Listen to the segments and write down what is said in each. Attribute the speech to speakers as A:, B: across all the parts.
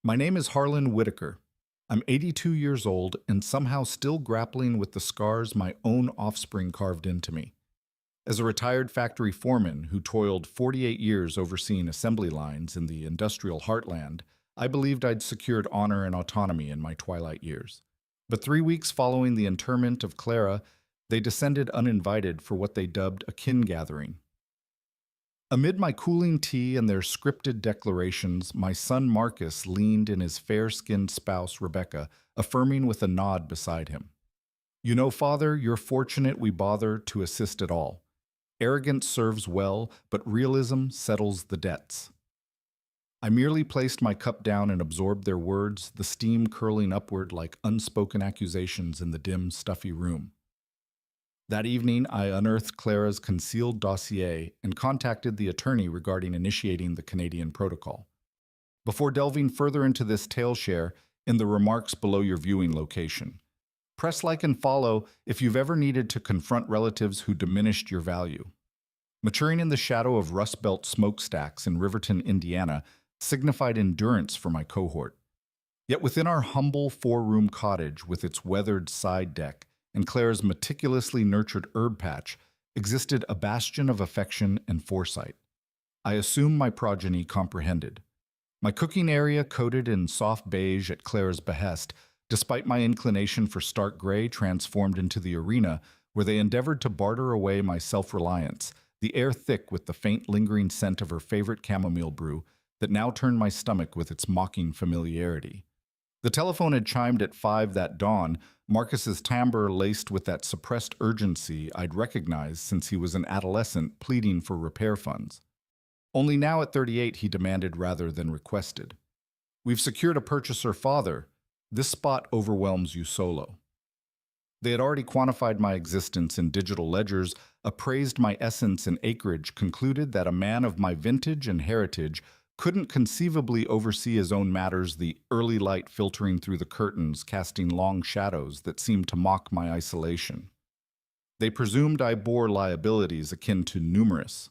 A: My name is Harlan Whitaker. I'm 82 years old and somehow still grappling with the scars my own offspring carved into me. As a retired factory foreman who toiled 48 years overseeing assembly lines in the industrial heartland, I believed I'd secured honor and autonomy in my twilight years. But 3 weeks following the interment of Clara, they descended uninvited for what they dubbed a kin gathering. Amid my cooling tea and their scripted declarations, my son Marcus leaned in his fair skinned spouse Rebecca, affirming with a nod beside him. You know, Father, you're fortunate we bother to assist at all. Arrogance serves well, but realism settles the debts. I merely placed my cup down and absorbed their words, the steam curling upward like unspoken accusations in the dim, stuffy room. That evening, I unearthed Clara's concealed dossier and contacted the attorney regarding initiating the Canadian protocol. Before delving further into this tale, share in the remarks below your viewing location. Press like and follow if you've ever needed to confront relatives who diminished your value. Maturing in the shadow of Rust Belt smokestacks in Riverton, Indiana, signified endurance for my cohort. Yet within our humble four-room cottage with its weathered side deck and Clara's meticulously nurtured herb patch existed a bastion of affection and foresight. I assume my progeny comprehended. My cooking area coated in soft beige at Clara's behest, despite my inclination for stark gray transformed into the arena where they endeavored to barter away my self-reliance, the air thick with the faint lingering scent of her favorite chamomile brew that now turned my stomach with its mocking familiarity. The telephone had chimed at 5 that dawn, Marcus's timbre laced with that suppressed urgency I'd recognized since he was an adolescent pleading for repair funds. Only now at 38 he demanded rather than requested. We've secured a purchaser, Father. This spot overwhelms you solo. They had already quantified my existence in digital ledgers, appraised my essence and acreage, concluded that a man of my vintage and heritage couldn't conceivably oversee his own matters, the early light filtering through the curtains, casting long shadows that seemed to mock my isolation. They presumed I bore liabilities akin to numerous.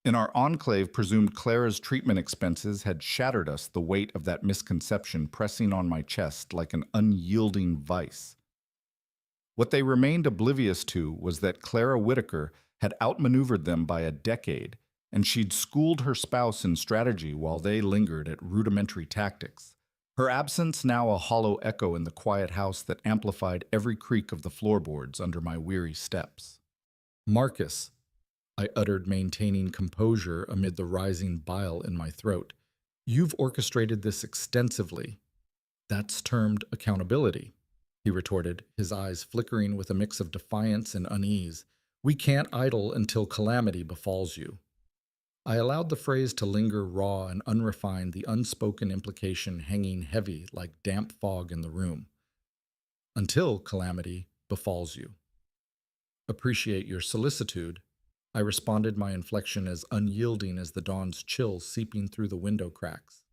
A: In our enclave, presumed Clara's treatment expenses had shattered us, the weight of that misconception pressing on my chest like an unyielding vice. What they remained oblivious to was that Clara Whitaker had outmaneuvered them by a decade, and she'd schooled her spouse in strategy while they lingered at rudimentary tactics. Her absence now a hollow echo in the quiet house that amplified every creak of the floorboards under my weary steps. Marcus, I uttered, maintaining composure amid the rising bile in my throat. You've orchestrated this extensively. That's termed accountability, he retorted, his eyes flickering with a mix of defiance and unease. We can't idle until calamity befalls you. I allowed the phrase to linger raw and unrefined, the unspoken implication hanging heavy like damp fog in the room. Until calamity befalls you. Appreciate your solicitude, I responded, my inflection as unyielding as the dawn's chill seeping through the window cracks.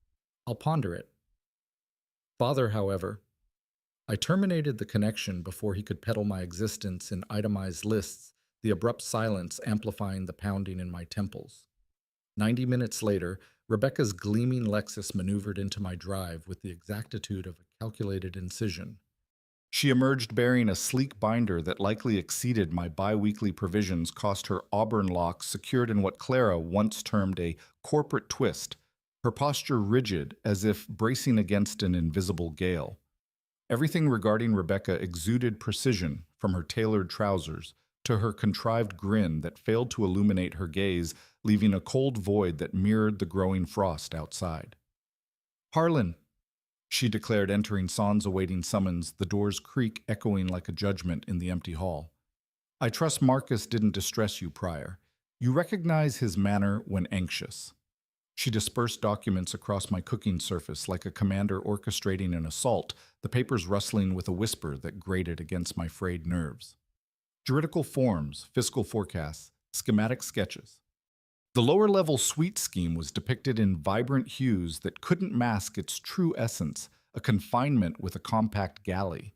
A: I'll ponder it. Father, however, I terminated the connection before he could peddle my existence in itemized lists, the abrupt silence amplifying the pounding in my temples. 90 minutes later, Rebecca's gleaming Lexus maneuvered into my drive with the exactitude of a calculated incision. She emerged bearing a sleek binder that likely exceeded my bi-weekly provisions, cost her auburn locks secured in what Clara once termed a corporate twist, her posture rigid as if bracing against an invisible gale. Everything regarding Rebecca exuded precision, from her tailored trousers to her contrived grin that failed to illuminate her gaze, leaving a cold void that mirrored the growing frost outside. Harlan, she declared, entering sans awaiting summons, the door's creak echoing like a judgment in the empty hall. I trust Marcus didn't distress you prior. You recognize his manner when anxious. She dispersed documents across my cooking surface like a commander orchestrating an assault, the papers rustling with a whisper that grated against my frayed nerves. Juridical forms, fiscal forecasts, schematic sketches. The lower-level suite scheme was depicted in vibrant hues that couldn't mask its true essence, a confinement with a compact galley.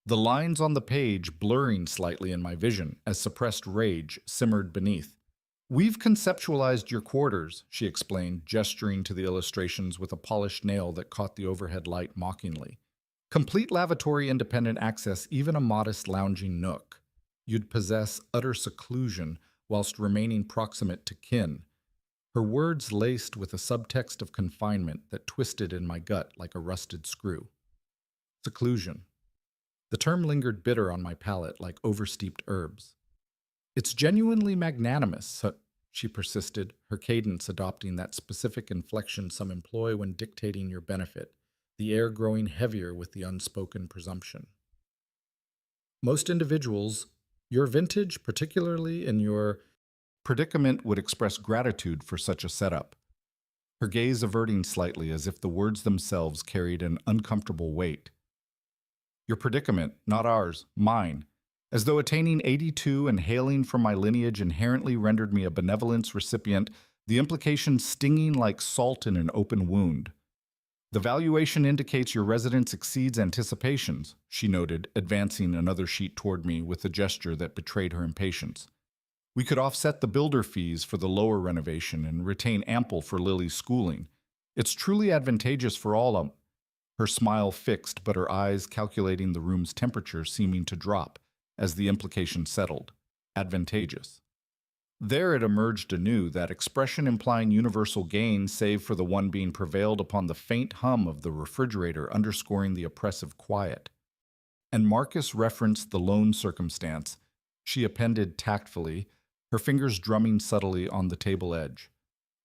A: The lines on the page blurring slightly in my vision as suppressed rage simmered beneath. We've conceptualized your quarters, she explained, gesturing to the illustrations with a polished nail that caught the overhead light mockingly. Complete lavatory independent access, even a modest lounging nook. You'd possess utter seclusion whilst remaining proximate to kin. Her words laced with a subtext of confinement that twisted in my gut like a rusted screw. Seclusion. The term lingered bitter on my palate like oversteeped herbs. It's genuinely magnanimous, she persisted, her cadence adopting that specific inflection some employ when dictating your benefit, the air growing heavier with the unspoken presumption. Most individuals, your vintage, particularly in your predicament, would express gratitude for such a setup, her gaze averting slightly as if the words themselves carried an uncomfortable weight. Your predicament, not ours, mine. As though attaining 82 and hailing from my lineage inherently rendered me a benevolence recipient, the implication stinging like salt in an open wound. The valuation indicates your residence exceeds anticipations, she noted, advancing another sheet toward me with a gesture that betrayed her impatience. We could offset the builder fees for the lower renovation and retain ample for Lily's schooling. It's truly advantageous for all. Her smile fixed, but her eyes calculating the room's temperature seeming to drop as the implication settled. Advantageous. There it emerged anew, that expression implying universal gain save for the one being prevailed upon the faint hum of the refrigerator underscoring the oppressive quiet. And Marcus referenced the lone circumstance, she appended tactfully, her fingers drumming subtly on the table edge.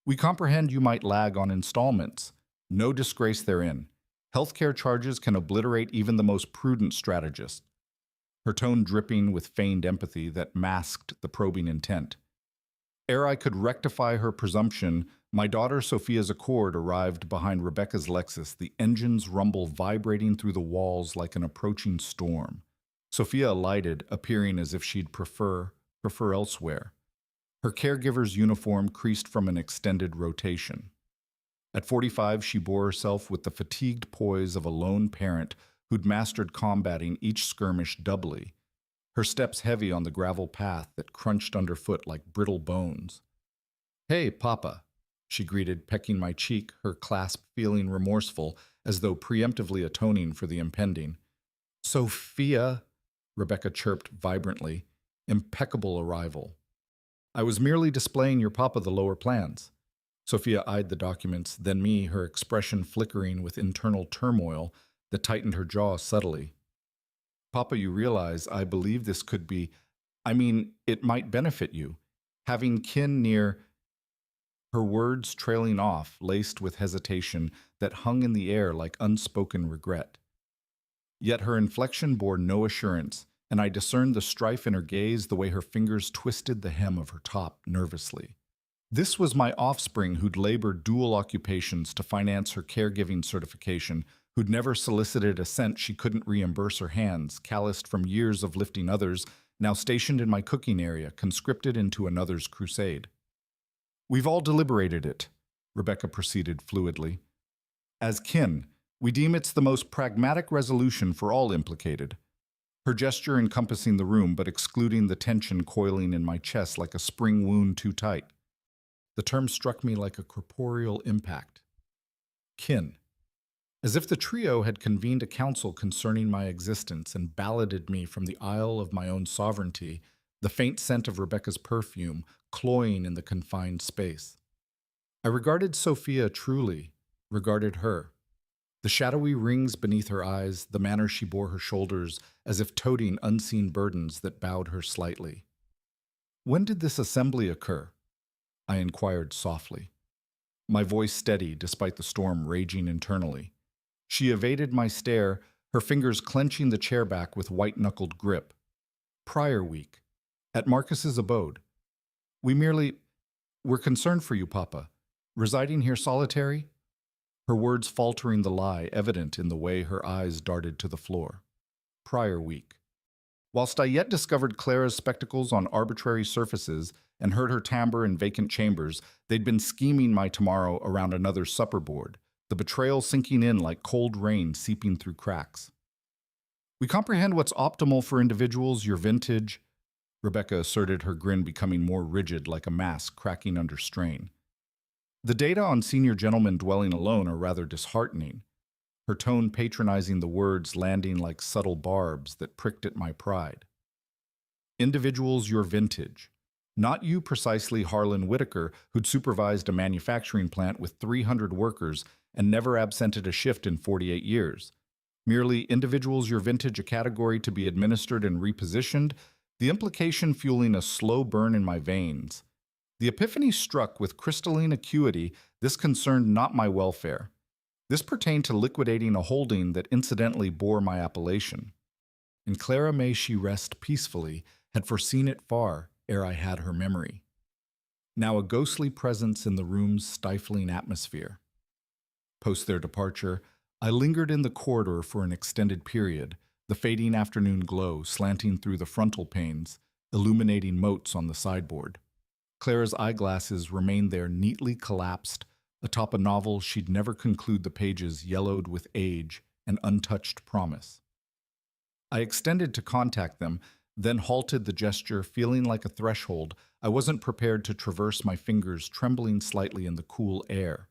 A: We comprehend you might lag on installments. No disgrace therein. Healthcare charges can obliterate even the most prudent strategist. Her tone dripping with feigned empathy that masked the probing intent. Ere I could rectify her presumption, my daughter Sophia's Accord arrived behind Rebecca's Lexus, the engine's rumble vibrating through the walls like an approaching storm. Sophia alighted, appearing as if she'd prefer elsewhere. Her caregiver's uniform creased from an extended rotation. At 45, she bore herself with the fatigued poise of a lone parent who'd mastered combating each skirmish doubly, her steps heavy on the gravel path that crunched underfoot like brittle bones. "Hey, Papa," she greeted, pecking my cheek, her clasp feeling remorseful, as though preemptively atoning for the impending. "Sophia," Rebecca chirped vibrantly, "impeccable arrival." "I was merely displaying your papa the lower plans." Sophia eyed the documents, then me, her expression flickering with internal turmoil that tightened her jaw subtly. "Papa, you realize I believe this could be, it might benefit you. Having kin near—" Her words trailing off, laced with hesitation that hung in the air like unspoken regret. Yet her inflection bore no assurance, and I discerned the strife in her gaze the way her fingers twisted the hem of her top nervously. This was my offspring who'd labored dual occupations to finance her caregiving certification, who'd never solicited a cent she couldn't reimburse her hands, calloused from years of lifting others, now stationed in my cooking area, conscripted into another's crusade. "We've all deliberated it," Rebecca proceeded fluidly. "As kin, we deem it's the most pragmatic resolution for all implicated." Her gesture encompassing the room but excluding the tension coiling in my chest like a spring wound too tight. The term struck me like a corporeal impact. Kin. As if the trio had convened a council concerning my existence and balloted me from the isle of my own sovereignty, the faint scent of Rebecca's perfume cloying in the confined space. I regarded Sophia truly, regarded her. The shadowy rings beneath her eyes, the manner she bore her shoulders, as if toting unseen burdens that bowed her slightly. "When did this assembly occur?" I inquired softly, my voice steady despite the storm raging internally. She evaded my stare, her fingers clenching the chair back with white-knuckled grip. "Prior week. At Marcus's abode. We're concerned for you, Papa. Residing here solitary?" Her words faltering the lie evident in the way her eyes darted to the floor. Prior week. Whilst I yet discovered Clara's spectacles on arbitrary surfaces and heard her timbre in vacant chambers, they'd been scheming my tomorrow around another supper board, the betrayal sinking in like cold rain seeping through cracks. "We comprehend what's optimal for individuals, your vintage." Rebecca asserted, her grin becoming more rigid like a mask cracking under strain. The data on senior gentlemen dwelling alone are rather disheartening, her tone patronizing, the words landing like subtle barbs that pricked at my pride. Individuals your vintage. Not you precisely, Harlan Whitaker, who'd supervised a manufacturing plant with 300 workers and never absented a shift in 48 years. Merely individuals your vintage, a category to be administered and repositioned, the implication fueling a slow burn in my veins. The epiphany struck with crystalline acuity. This concerned not my welfare. This pertained to liquidating a holding that incidentally bore my appellation. And Clara, may she rest peacefully, had foreseen it far ere I had her memory. Now a ghostly presence in the room's stifling atmosphere. Post their departure, I lingered in the corridor for an extended period, the fading afternoon glow slanting through the frontal panes, illuminating motes on the sideboard. Clara's eyeglasses remained there neatly collapsed, atop a novel she'd never conclude, the pages yellowed with age and untouched promise. I extended to contact them, then halted, the gesture feeling like a threshold I wasn't prepared to traverse, my fingers trembling slightly in the cool air.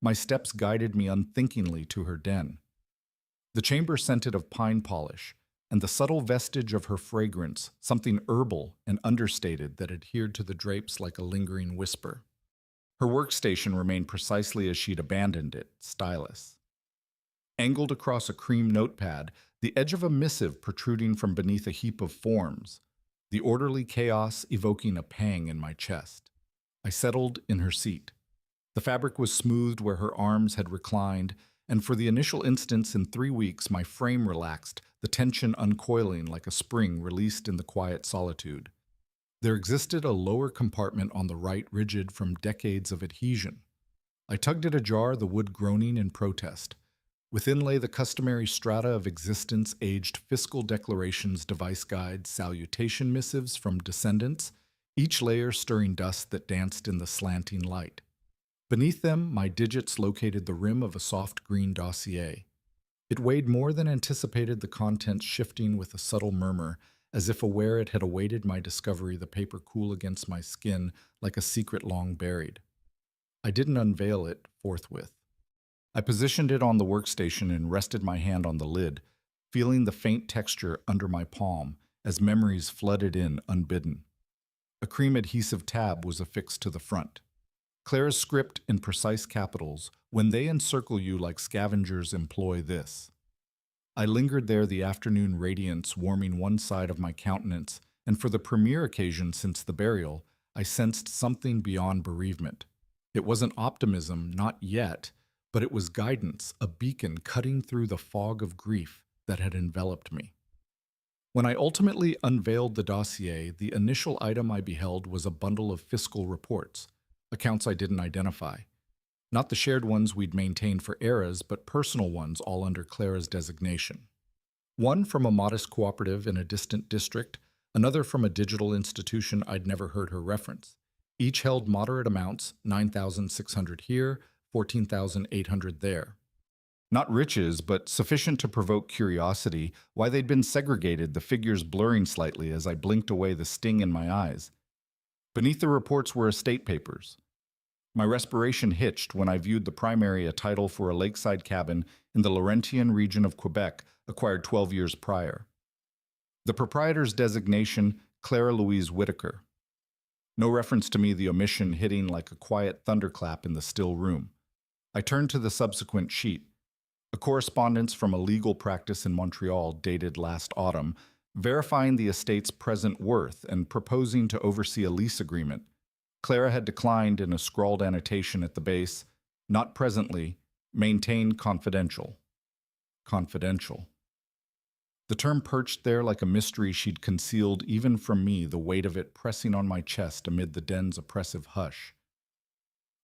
A: My steps guided me unthinkingly to her den. The chamber scented of pine polish, and the subtle vestige of her fragrance, something herbal and understated that adhered to the drapes like a lingering whisper. Her workstation remained precisely as she'd abandoned it, stylus. Angled across a cream notepad, the edge of a missive protruding from beneath a heap of forms, the orderly chaos evoking a pang in my chest. I settled in her seat. The fabric was smoothed where her arms had reclined, and for the initial instance in 3 weeks my frame relaxed, the tension uncoiling like a spring released in the quiet solitude. There existed a lower compartment on the right, rigid from decades of adhesion. I tugged it ajar, the wood groaning in protest. Within lay the customary strata of existence, aged fiscal declarations, device guides, salutation missives from descendants, each layer stirring dust that danced in the slanting light. Beneath them, my digits located the rim of a soft green dossier. It weighed more than anticipated, the contents shifting with a subtle murmur, as if aware it had awaited my discovery, the paper cool against my skin like a secret long buried. I didn't unveil it forthwith. I positioned it on the workstation and rested my hand on the lid, feeling the faint texture under my palm as memories flooded in unbidden. A cream adhesive tab was affixed to the front. Clara's script in precise capitals, when they encircle you like scavengers employ this. I lingered there, the afternoon radiance warming one side of my countenance, and for the premier occasion since the burial, I sensed something beyond bereavement. It wasn't optimism, not yet, but it was guidance, a beacon cutting through the fog of grief that had enveloped me. When I ultimately unveiled the dossier, the initial item I beheld was a bundle of fiscal reports, accounts I didn't identify. Not the shared ones we'd maintained for eras, but personal ones, all under Clara's designation. One from a modest cooperative in a distant district, another from a digital institution I'd never heard her reference. Each held moderate amounts, $9,600 here, $14,800 there. Not riches, but sufficient to provoke curiosity, why they'd been segregated, the figures blurring slightly as I blinked away the sting in my eyes. Beneath the reports were estate papers. My respiration hitched when I viewed the primary, a title for a lakeside cabin in the Laurentian region of Quebec, acquired 12 years prior. The proprietor's designation, Clara Louise Whitaker. No reference to me, the omission hitting like a quiet thunderclap in the still room. I turned to the subsequent sheet. A correspondence from a legal practice in Montreal dated last autumn, verifying the estate's present worth and proposing to oversee a lease agreement. Clara had declined in a scrawled annotation at the base, not presently, maintained confidential. Confidential. The term perched there like a mystery she'd concealed even from me, the weight of it pressing on my chest amid the den's oppressive hush.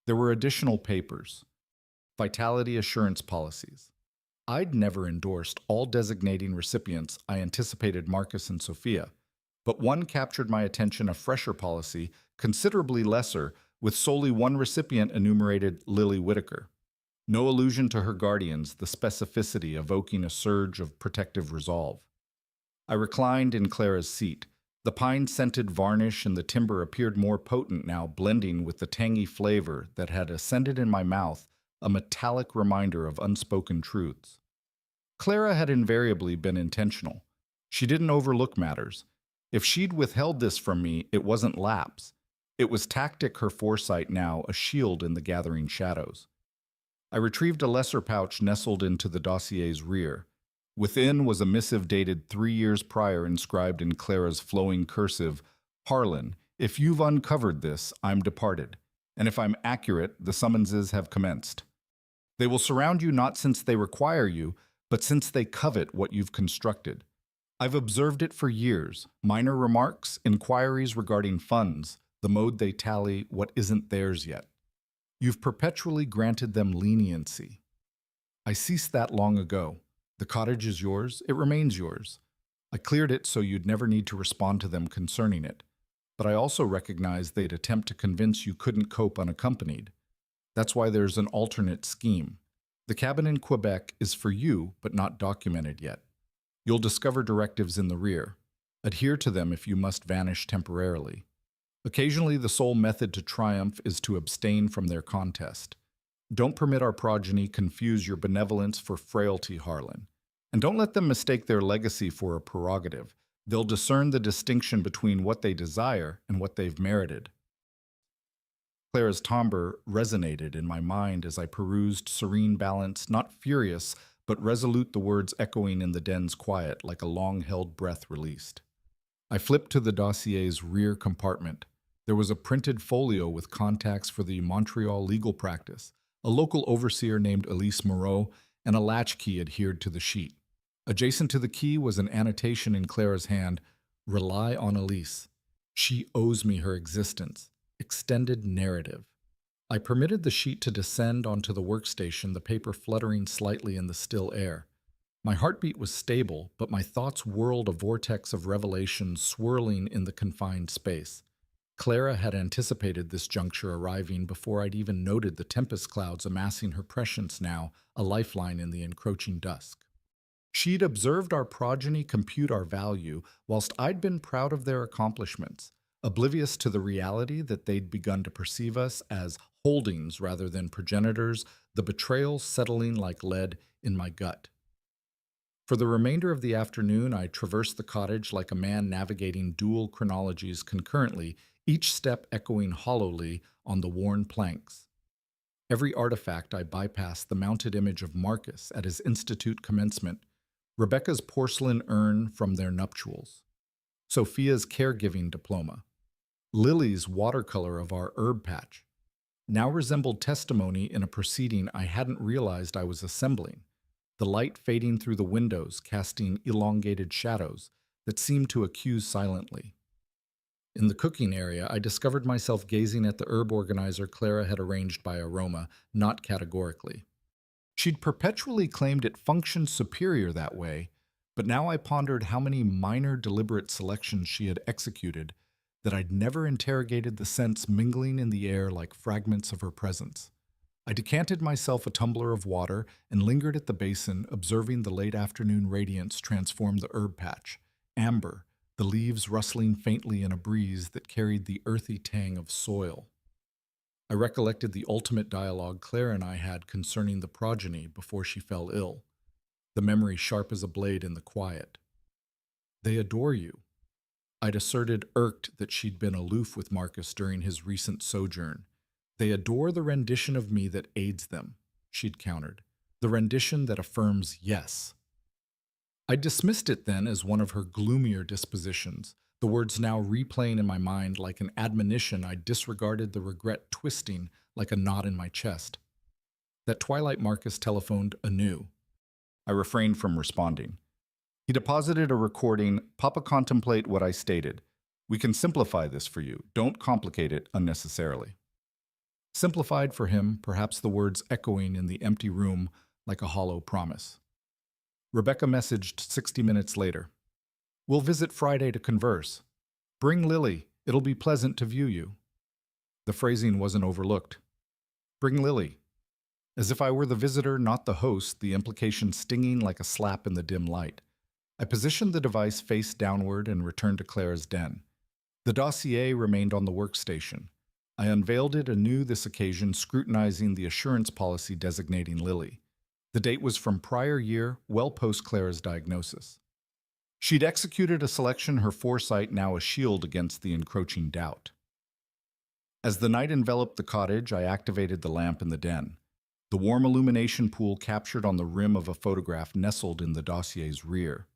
A: There were additional papers. Vitality assurance policies. I'd never endorsed all designating recipients. I anticipated Marcus and Sophia, but one captured my attention, a fresher policy, considerably lesser, with solely one recipient enumerated, Lily Whitaker. No allusion to her guardians, the specificity evoking a surge of protective resolve. I reclined in Clara's seat, The pine-scented varnish in the timber appeared more potent now, blending with the tangy flavor that had ascended in my mouth, a metallic reminder of unspoken truths. Clara had invariably been intentional. She didn't overlook matters. If she'd withheld this from me, it wasn't lapse. It was tactic, her foresight now, a shield in the gathering shadows. I retrieved a lesser pouch nestled into the dossier's rear. Within was a missive dated 3 years prior, inscribed in Clara's flowing cursive, "Harlan, if you've uncovered this, I'm departed. And if I'm accurate, the summonses have commenced. They will surround you not since they require you, but since they covet what you've constructed. I've observed it for years. Minor remarks, inquiries regarding funds, the mode they tally, what isn't theirs yet. You've perpetually granted them leniency. I ceased that long ago. The cottage is yours, it remains yours. I cleared it so you'd never need to respond to them concerning it. But I also recognized they'd attempt to convince you couldn't cope unaccompanied. That's why there's an alternate scheme. The cabin in Quebec is for you, but not documented yet. You'll discover directives in the rear. Adhere to them if you must vanish temporarily. Occasionally, the sole method to triumph is to abstain from their contest. Don't permit our progeny confuse your benevolence for frailty, Harlan. And don't let them mistake their legacy for a prerogative. They'll discern the distinction between what they desire and what they've merited. Clara's timbre resonated in my mind as I perused serene balance, not furious, but resolute, the words echoing in the den's quiet like a long-held breath released. I flipped to the dossier's rear compartment. There was a printed folio with contacts for the Montreal legal practice, a local overseer named Elise Moreau, and a latchkey adhered to the sheet. Adjacent to the key was an annotation in Clara's hand, "Rely on Elise. She owes me her existence. Extended narrative." I permitted the sheet to descend onto the workstation, the paper fluttering slightly in the still air. My heartbeat was stable, but my thoughts whirled, a vortex of revelation swirling in the confined space. Clara had anticipated this juncture arriving before I'd even noted the tempest clouds amassing her prescience now, a lifeline in the encroaching dusk. She'd observed our progeny compute our value, whilst I'd been proud of their accomplishments, oblivious to the reality that they'd begun to perceive us as holdings rather than progenitors, the betrayal settling like lead in my gut. For the remainder of the afternoon, I traversed the cottage like a man navigating dual chronologies concurrently, each step echoing hollowly on the worn planks. Every artifact I bypassed: the mounted image of Marcus at his institute commencement, Rebecca's porcelain urn from their nuptials, Sophia's caregiving diploma, Lily's watercolor of our herb patch, now resembled testimony in a proceeding I hadn't realized I was assembling, the light fading through the windows, casting elongated shadows that seemed to accuse silently. In the cooking area, I discovered myself gazing at the herb organizer Clara had arranged by aroma, not categorically. She'd perpetually claimed it functioned superior that way, but now I pondered how many minor deliberate selections she had executed, that I'd never interrogated the scents mingling in the air like fragments of her presence. I decanted myself a tumbler of water and lingered at the basin, observing the late afternoon radiance transform the herb patch, amber, the leaves rustling faintly in a breeze that carried the earthy tang of soil. I recollected the ultimate dialogue Clara and I had concerning the progeny before she fell ill, the memory sharp as a blade in the quiet. "They adore you." I'd asserted, irked that she'd been aloof with Marcus during his recent sojourn. "They adore the rendition of me that aids them," she'd countered, "the rendition that affirms yes." I dismissed it then as one of her gloomier dispositions, the words now replaying in my mind like an admonition. I disregarded the regret twisting like a knot in my chest. That twilight Marcus telephoned anew. I refrained from responding. He deposited a recording. "Papa, contemplate what I stated. We can simplify this for you. Don't complicate it unnecessarily." Simplified for him, perhaps the words echoing in the empty room like a hollow promise. Rebecca messaged 60 minutes later. "We'll visit Friday to converse. Bring Lily. It'll be pleasant to view you." The phrasing wasn't overlooked. Bring Lily. As if I were the visitor, not the host, the implication stinging like a slap in the dim light. I positioned the device face downward and returned to Clara's den. The dossier remained on the workstation. I unveiled it anew this occasion, scrutinizing the assurance policy designating Lily. The date was from prior year, well post Clara's diagnosis. She'd executed a selection, her foresight now a shield against the encroaching doubt. As the night enveloped the cottage, I activated the lamp in the den. The warm illumination pool captured on the rim of a photograph nestled in the dossier's rear.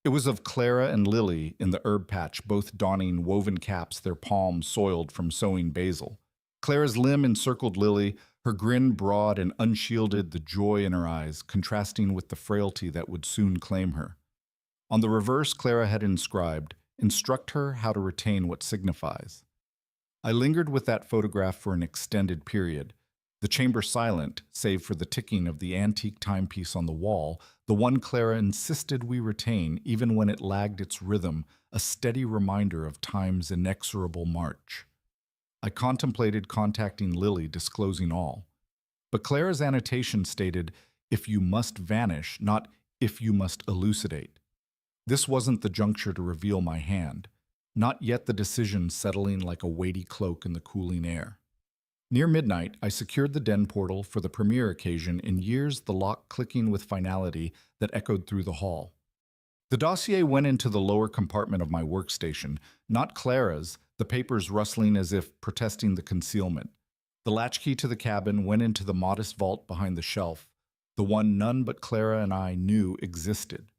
A: It was of Clara and Lily in the herb patch, both donning woven caps, their palms soiled from sowing basil. Clara's limb encircled Lily, her grin broad and unshielded, the joy in her eyes, contrasting with the frailty that would soon claim her. On the reverse, Clara had inscribed, "Instruct her how to retain what signifies." I lingered with that photograph for an extended period, the chamber silent, save for the ticking of the antique timepiece on the wall, the one Clara insisted we retain even when it lagged its rhythm, a steady reminder of time's inexorable march. I contemplated contacting Lily, disclosing all. But Clara's annotation stated, "If you must vanish, not if you must elucidate." This wasn't the juncture to reveal my hand, not yet the decision settling like a weighty cloak in the cooling air. Near midnight, I secured the den portal for the premiere occasion, in years the lock clicking with finality that echoed through the hall. The dossier went into the lower compartment of my workstation, not Clara's, the papers rustling as if protesting the concealment. The latchkey to the cabin went into the modest vault behind the shelf, the one none but Clara and I knew existed,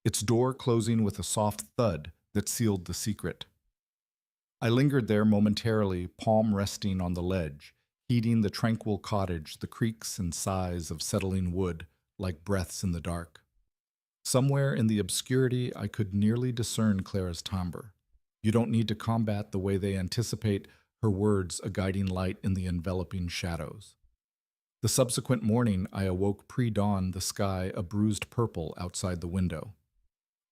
A: its door closing with a soft thud that sealed the secret. I lingered there momentarily, palm resting on the ledge, heeding the tranquil cottage, the creaks and sighs of settling wood, like breaths in the dark. Somewhere in the obscurity, I could nearly discern Clara's timbre. "You don't need to combat the way they anticipate," her words a guiding light in the enveloping shadows. The subsequent morning, I awoke pre-dawn, the sky a bruised purple outside the window.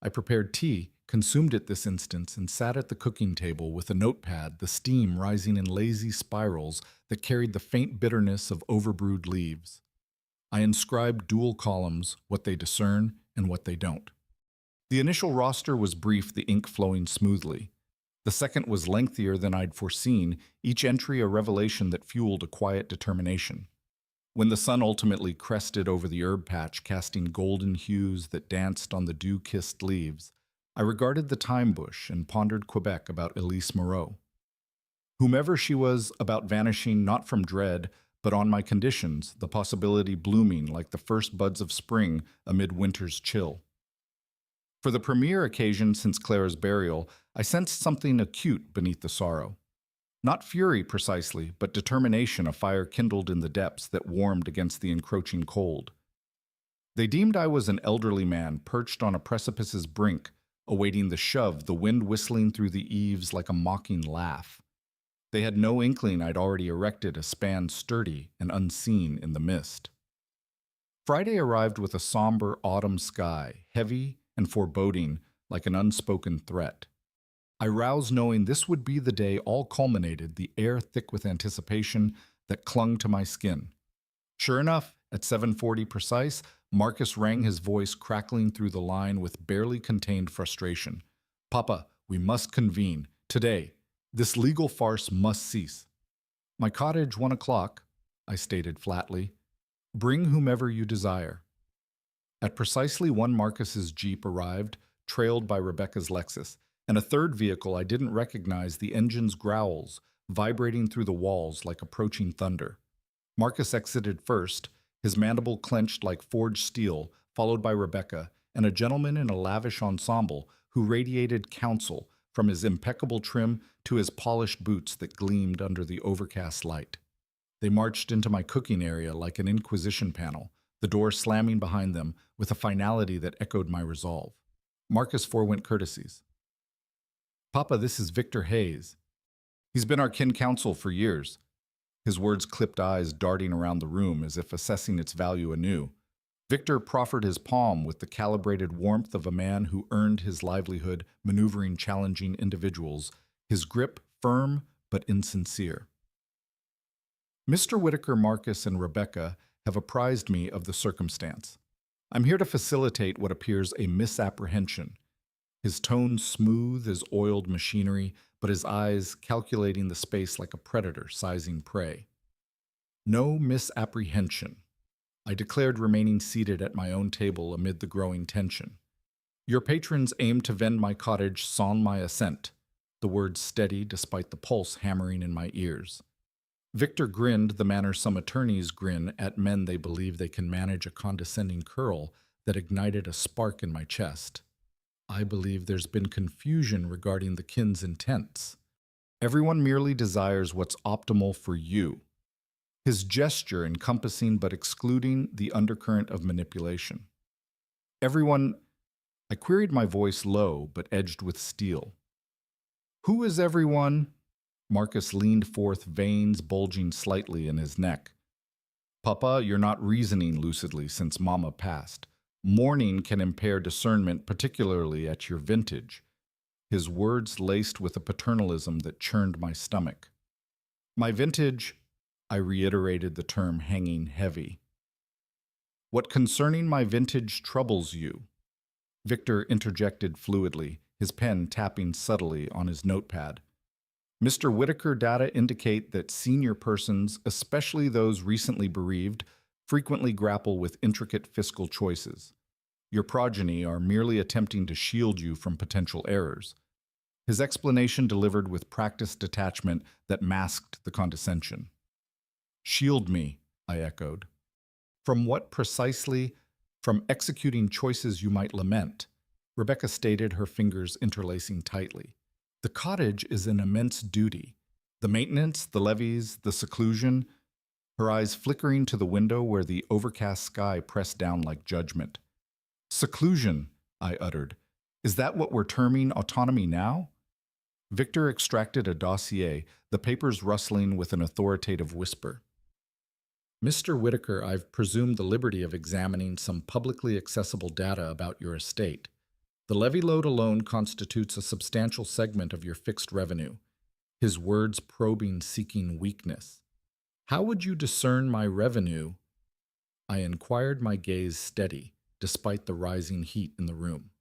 A: I prepared tea, consumed it this instant, and sat at the cooking table with a notepad, the steam rising in lazy spirals that carried the faint bitterness of overbrewed leaves. I inscribed dual columns, what they discern and what they don't. The initial roster was brief, the ink flowing smoothly. The second was lengthier than I'd foreseen, each entry a revelation that fueled a quiet determination. When the sun ultimately crested over the herb patch, casting golden hues that danced on the dew-kissed leaves, I regarded the thyme bush and pondered Quebec about Elise Moreau. Whomever she was, about vanishing not from dread, but on my conditions, the possibility blooming like the first buds of spring amid winter's chill. For the premiere occasion since Clara's burial, I sensed something acute beneath the sorrow. Not fury precisely, but determination, a fire kindled in the depths that warmed against the encroaching cold. They deemed I was an elderly man perched on a precipice's brink, awaiting the shove, the wind whistling through the eaves like a mocking laugh. They had no inkling I'd already erected a span sturdy and unseen in the mist. Friday arrived with a somber autumn sky, heavy and foreboding like an unspoken threat. I roused knowing this would be the day all culminated, the air thick with anticipation that clung to my skin. Sure enough, at 7:40 precise, Marcus rang, his voice crackling through the line with barely contained frustration. "Papa, we must convene. Today. This legal farce must cease." "My cottage, 1 o'clock," I stated flatly. "Bring whomever you desire." At precisely 1, Marcus's Jeep arrived, trailed by Rebecca's Lexus, and a third vehicle I didn't recognize, the engine's growls, vibrating through the walls like approaching thunder. Marcus exited first, his mandible clenched like forged steel, followed by Rebecca, and a gentleman in a lavish ensemble who radiated counsel, from his impeccable trim to his polished boots that gleamed under the overcast light. They marched into my cooking area like an inquisition panel, the door slamming behind them with a finality that echoed my resolve. Marcus forewent courtesies. "Papa, this is Victor Hayes. He's been our kin counsel for years." His words clipped eyes darting around the room as if assessing its value anew. Victor proffered his palm with the calibrated warmth of a man who earned his livelihood maneuvering challenging individuals, his grip firm but insincere. "Mr. Whitaker, Marcus, and Rebecca have apprised me of the circumstance. I'm here to facilitate what appears a misapprehension. His tone smooth as oiled machinery, but his eyes calculating the space like a predator sizing prey. No misapprehension. I declared, remaining seated at my own table amid the growing tension. Your patrons aim to vend my cottage sans my assent, the words steady despite the pulse hammering in my ears. Victor grinned the manner some attorneys grin at men they believe they can manage a condescending curl that ignited a spark in my chest. I believe there's been confusion regarding the kin's intents. Everyone merely desires what's optimal for you. His gesture encompassing but excluding the undercurrent of manipulation. Everyone, I queried, my voice low but edged with steel. Who is everyone? Marcus leaned forth, veins bulging slightly in his neck. Papa, you're not reasoning lucidly since Mama passed. Mourning can impair discernment, particularly at your vintage. His words laced with a paternalism that churned my stomach. My vintage, I reiterated, the term hanging heavy. What concerning my vintage troubles you? Victor interjected fluidly, his pen tapping subtly on his notepad. Mr. Whitaker, data indicate that senior persons, especially those recently bereaved, frequently grapple with intricate fiscal choices. Your progeny are merely attempting to shield you from potential errors. His explanation delivered with practiced detachment that masked the condescension. Shield me, I echoed. From what precisely? From executing choices you might lament, Rebecca stated, her fingers interlacing tightly. The cottage is an immense duty. The maintenance, the levies, the seclusion, her eyes flickering to the window where the overcast sky pressed down like judgment. Seclusion, I uttered. Is that what we're terming autonomy now? Victor extracted a dossier, the papers rustling with an authoritative whisper. Mr. Whitaker, I've presumed the liberty of examining some publicly accessible data about your estate. The levy load alone constitutes a substantial segment of your fixed revenue. His words probing, seeking weakness. How would you discern my revenue? I inquired, my gaze steady, despite the rising heat in the room.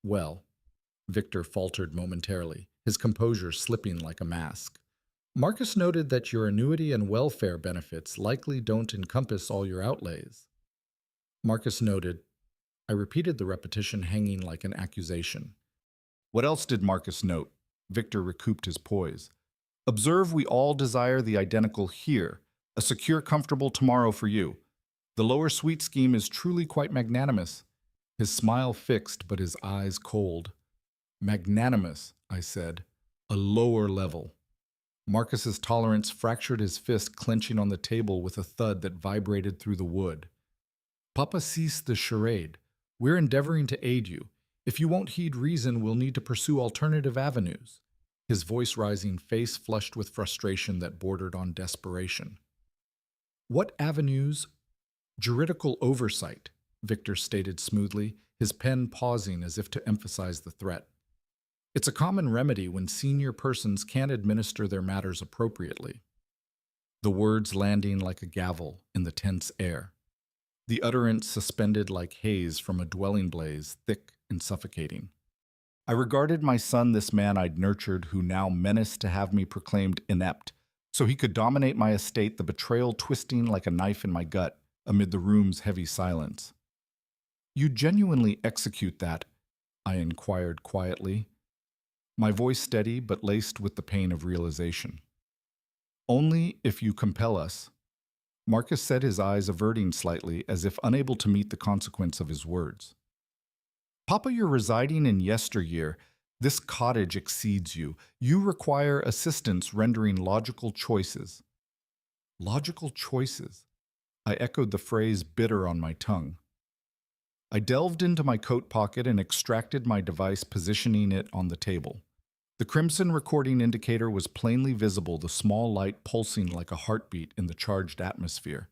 A: Well, Victor faltered momentarily, his composure slipping like a mask. Marcus noted that your annuity and welfare benefits likely don't encompass all your outlays. Marcus noted. I repeated the repetition, hanging like an accusation. What else did Marcus note? Victor recouped his poise. Observe, we all desire the identical here, a secure, comfortable tomorrow for you. The lower suite scheme is truly quite magnanimous. His smile fixed, but his eyes cold. Magnanimous, I said. A lower level. Marcus's tolerance fractured, his fist clenching on the table with a thud that vibrated through the wood. Papa, cease the charade. We're endeavoring to aid you. If you won't heed reason, we'll need to pursue alternative avenues. His voice rising, face flushed with frustration that bordered on desperation. What avenues? Juridical oversight, Victor stated smoothly, his pen pausing as if to emphasize the threat. It's a common remedy when senior persons can't administer their matters appropriately. The words landing like a gavel in the tense air. The utterance suspended like haze from a dwelling blaze, thick and suffocating. I regarded my son, this man I'd nurtured, who now menaced to have me proclaimed inept, so he could dominate my estate, the betrayal twisting like a knife in my gut amid the room's heavy silence. You genuinely execute that? I inquired quietly, my voice steady but laced with the pain of realization. Only if you compel us. Marcus said, his eyes averting slightly as if unable to meet the consequence of his words. Papa, you're residing in yesteryear. This cottage exceeds you. You require assistance rendering logical choices. Logical choices. I echoed the phrase, bitter on my tongue. I delved into my coat pocket and extracted my device, positioning it on the table. The crimson recording indicator was plainly visible, the small light pulsing like a heartbeat in the charged atmosphere.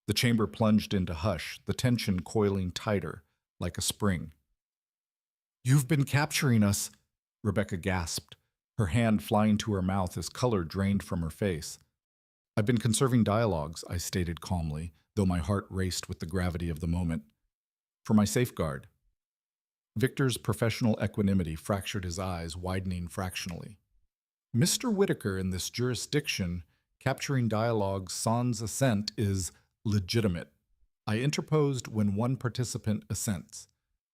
A: The chamber plunged into hush, the tension coiling tighter, like a spring. You've been capturing us, Rebecca gasped, her hand flying to her mouth as color drained from her face. I've been conserving dialogues, I stated calmly, though my heart raced with the gravity of the moment. For my safeguard. Victor's professional equanimity fractured his eyes, widening fractionally. Mr. Whitaker, in this jurisdiction, capturing dialogue sans assent is legitimate. I interposed when one participant assents.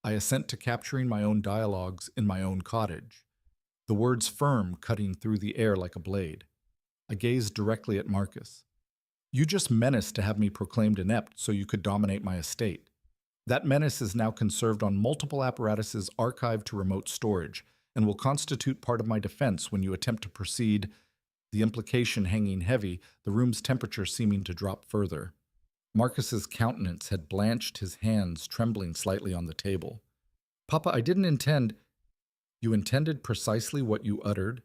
A: I assent to capturing my own dialogues in my own cottage. The words firm cutting through the air like a blade. I gazed directly at Marcus. You just menaced to have me proclaimed inept so you could dominate my estate. That menace is now conserved on multiple apparatuses archived to remote storage and will constitute part of my defense when you attempt to proceed, the implication hanging heavy, the room's temperature seeming to drop further. Marcus's countenance had blanched, his hands trembling slightly on the table. Papa, I didn't intend— You intended precisely what you uttered?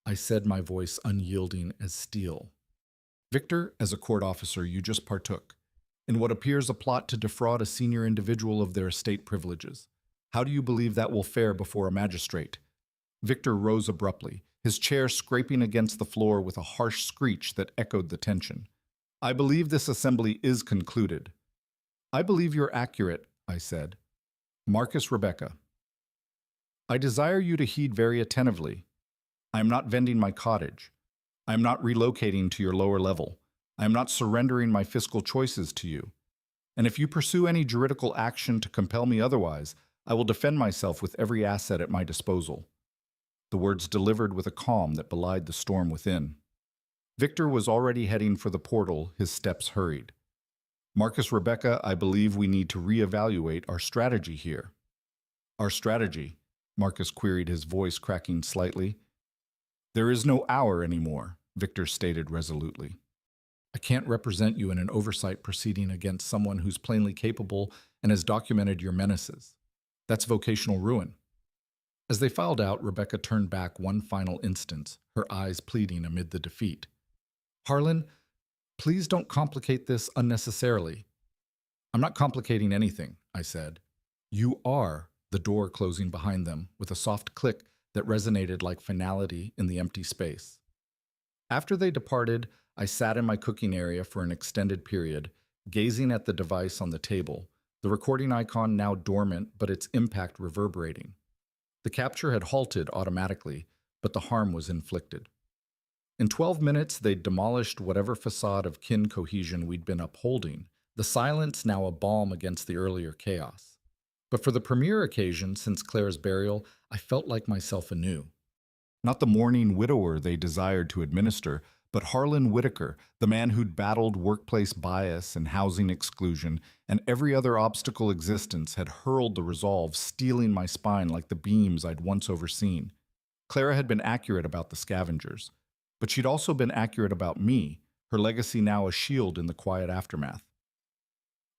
A: I said, my voice unyielding as steel. Victor, as a court officer, you just partook in what appears a plot to defraud a senior individual of their estate privileges. How do you believe that will fare before a magistrate? Victor rose abruptly, his chair scraping against the floor with a harsh screech that echoed the tension. I believe this assembly is concluded. I believe you're accurate, I said. Marcus Rebecca. I desire you to heed very attentively. I am not vending my cottage. I am not relocating to your lower level. I am not surrendering my fiscal choices to you. And if you pursue any juridical action to compel me otherwise, I will defend myself with every asset at my disposal. The words delivered with a calm that belied the storm within. Victor was already heading for the portal, his steps hurried. Marcus Rebecca, I believe we need to reevaluate our strategy here. Our strategy? Marcus queried, his voice cracking slightly. There is no hour anymore, Victor stated resolutely. I can't represent you in an oversight proceeding against someone who's plainly capable and has documented your menaces. That's vocational ruin. As they filed out, Rebecca turned back one final instant, her eyes pleading amid the defeat. Harlan, please don't complicate this unnecessarily. I'm not complicating anything, I said. You are, the door closing behind them with a soft click that resonated like finality in the empty space. After they departed, I sat in my cooking area for an extended period, gazing at the device on the table, the recording icon now dormant but its impact reverberating. The capture had halted automatically, but the harm was inflicted. In 12 minutes, they'd demolished whatever facade of kin cohesion we'd been upholding, the silence now a balm against the earlier chaos. But for the premier occasion since Claire's burial, I felt like myself anew. Not the mourning widower they desired to administer, but Harlan Whitaker, the man who'd battled workplace bias and housing exclusion, and every other obstacle existence had hurled the resolve, steeling my spine like the beams I'd once overseen. Clara had been accurate about the scavengers, but she'd also been accurate about me, her legacy now a shield in the quiet aftermath.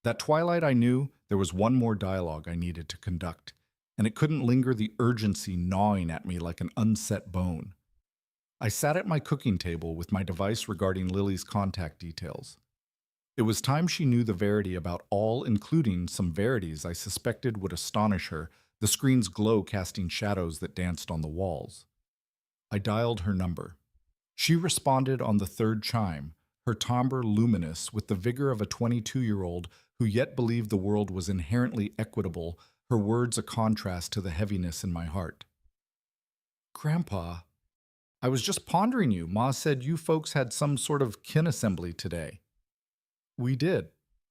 A: That twilight I knew there was one more dialogue I needed to conduct, and it couldn't linger, the urgency gnawing at me like an unset bone. I sat at my cooking table with my device regarding Lily's contact details. It was time she knew the verity about all, including some verities I suspected would astonish her, the screen's glow casting shadows that danced on the walls. I dialed her number. She responded on the third chime, her timbre luminous with the vigor of a 22-year-old who yet believed the world was inherently equitable, her words a contrast to the heaviness in my heart. Grandpa, I was just pondering you. Ma said you folks had some sort of kin assembly today. We did,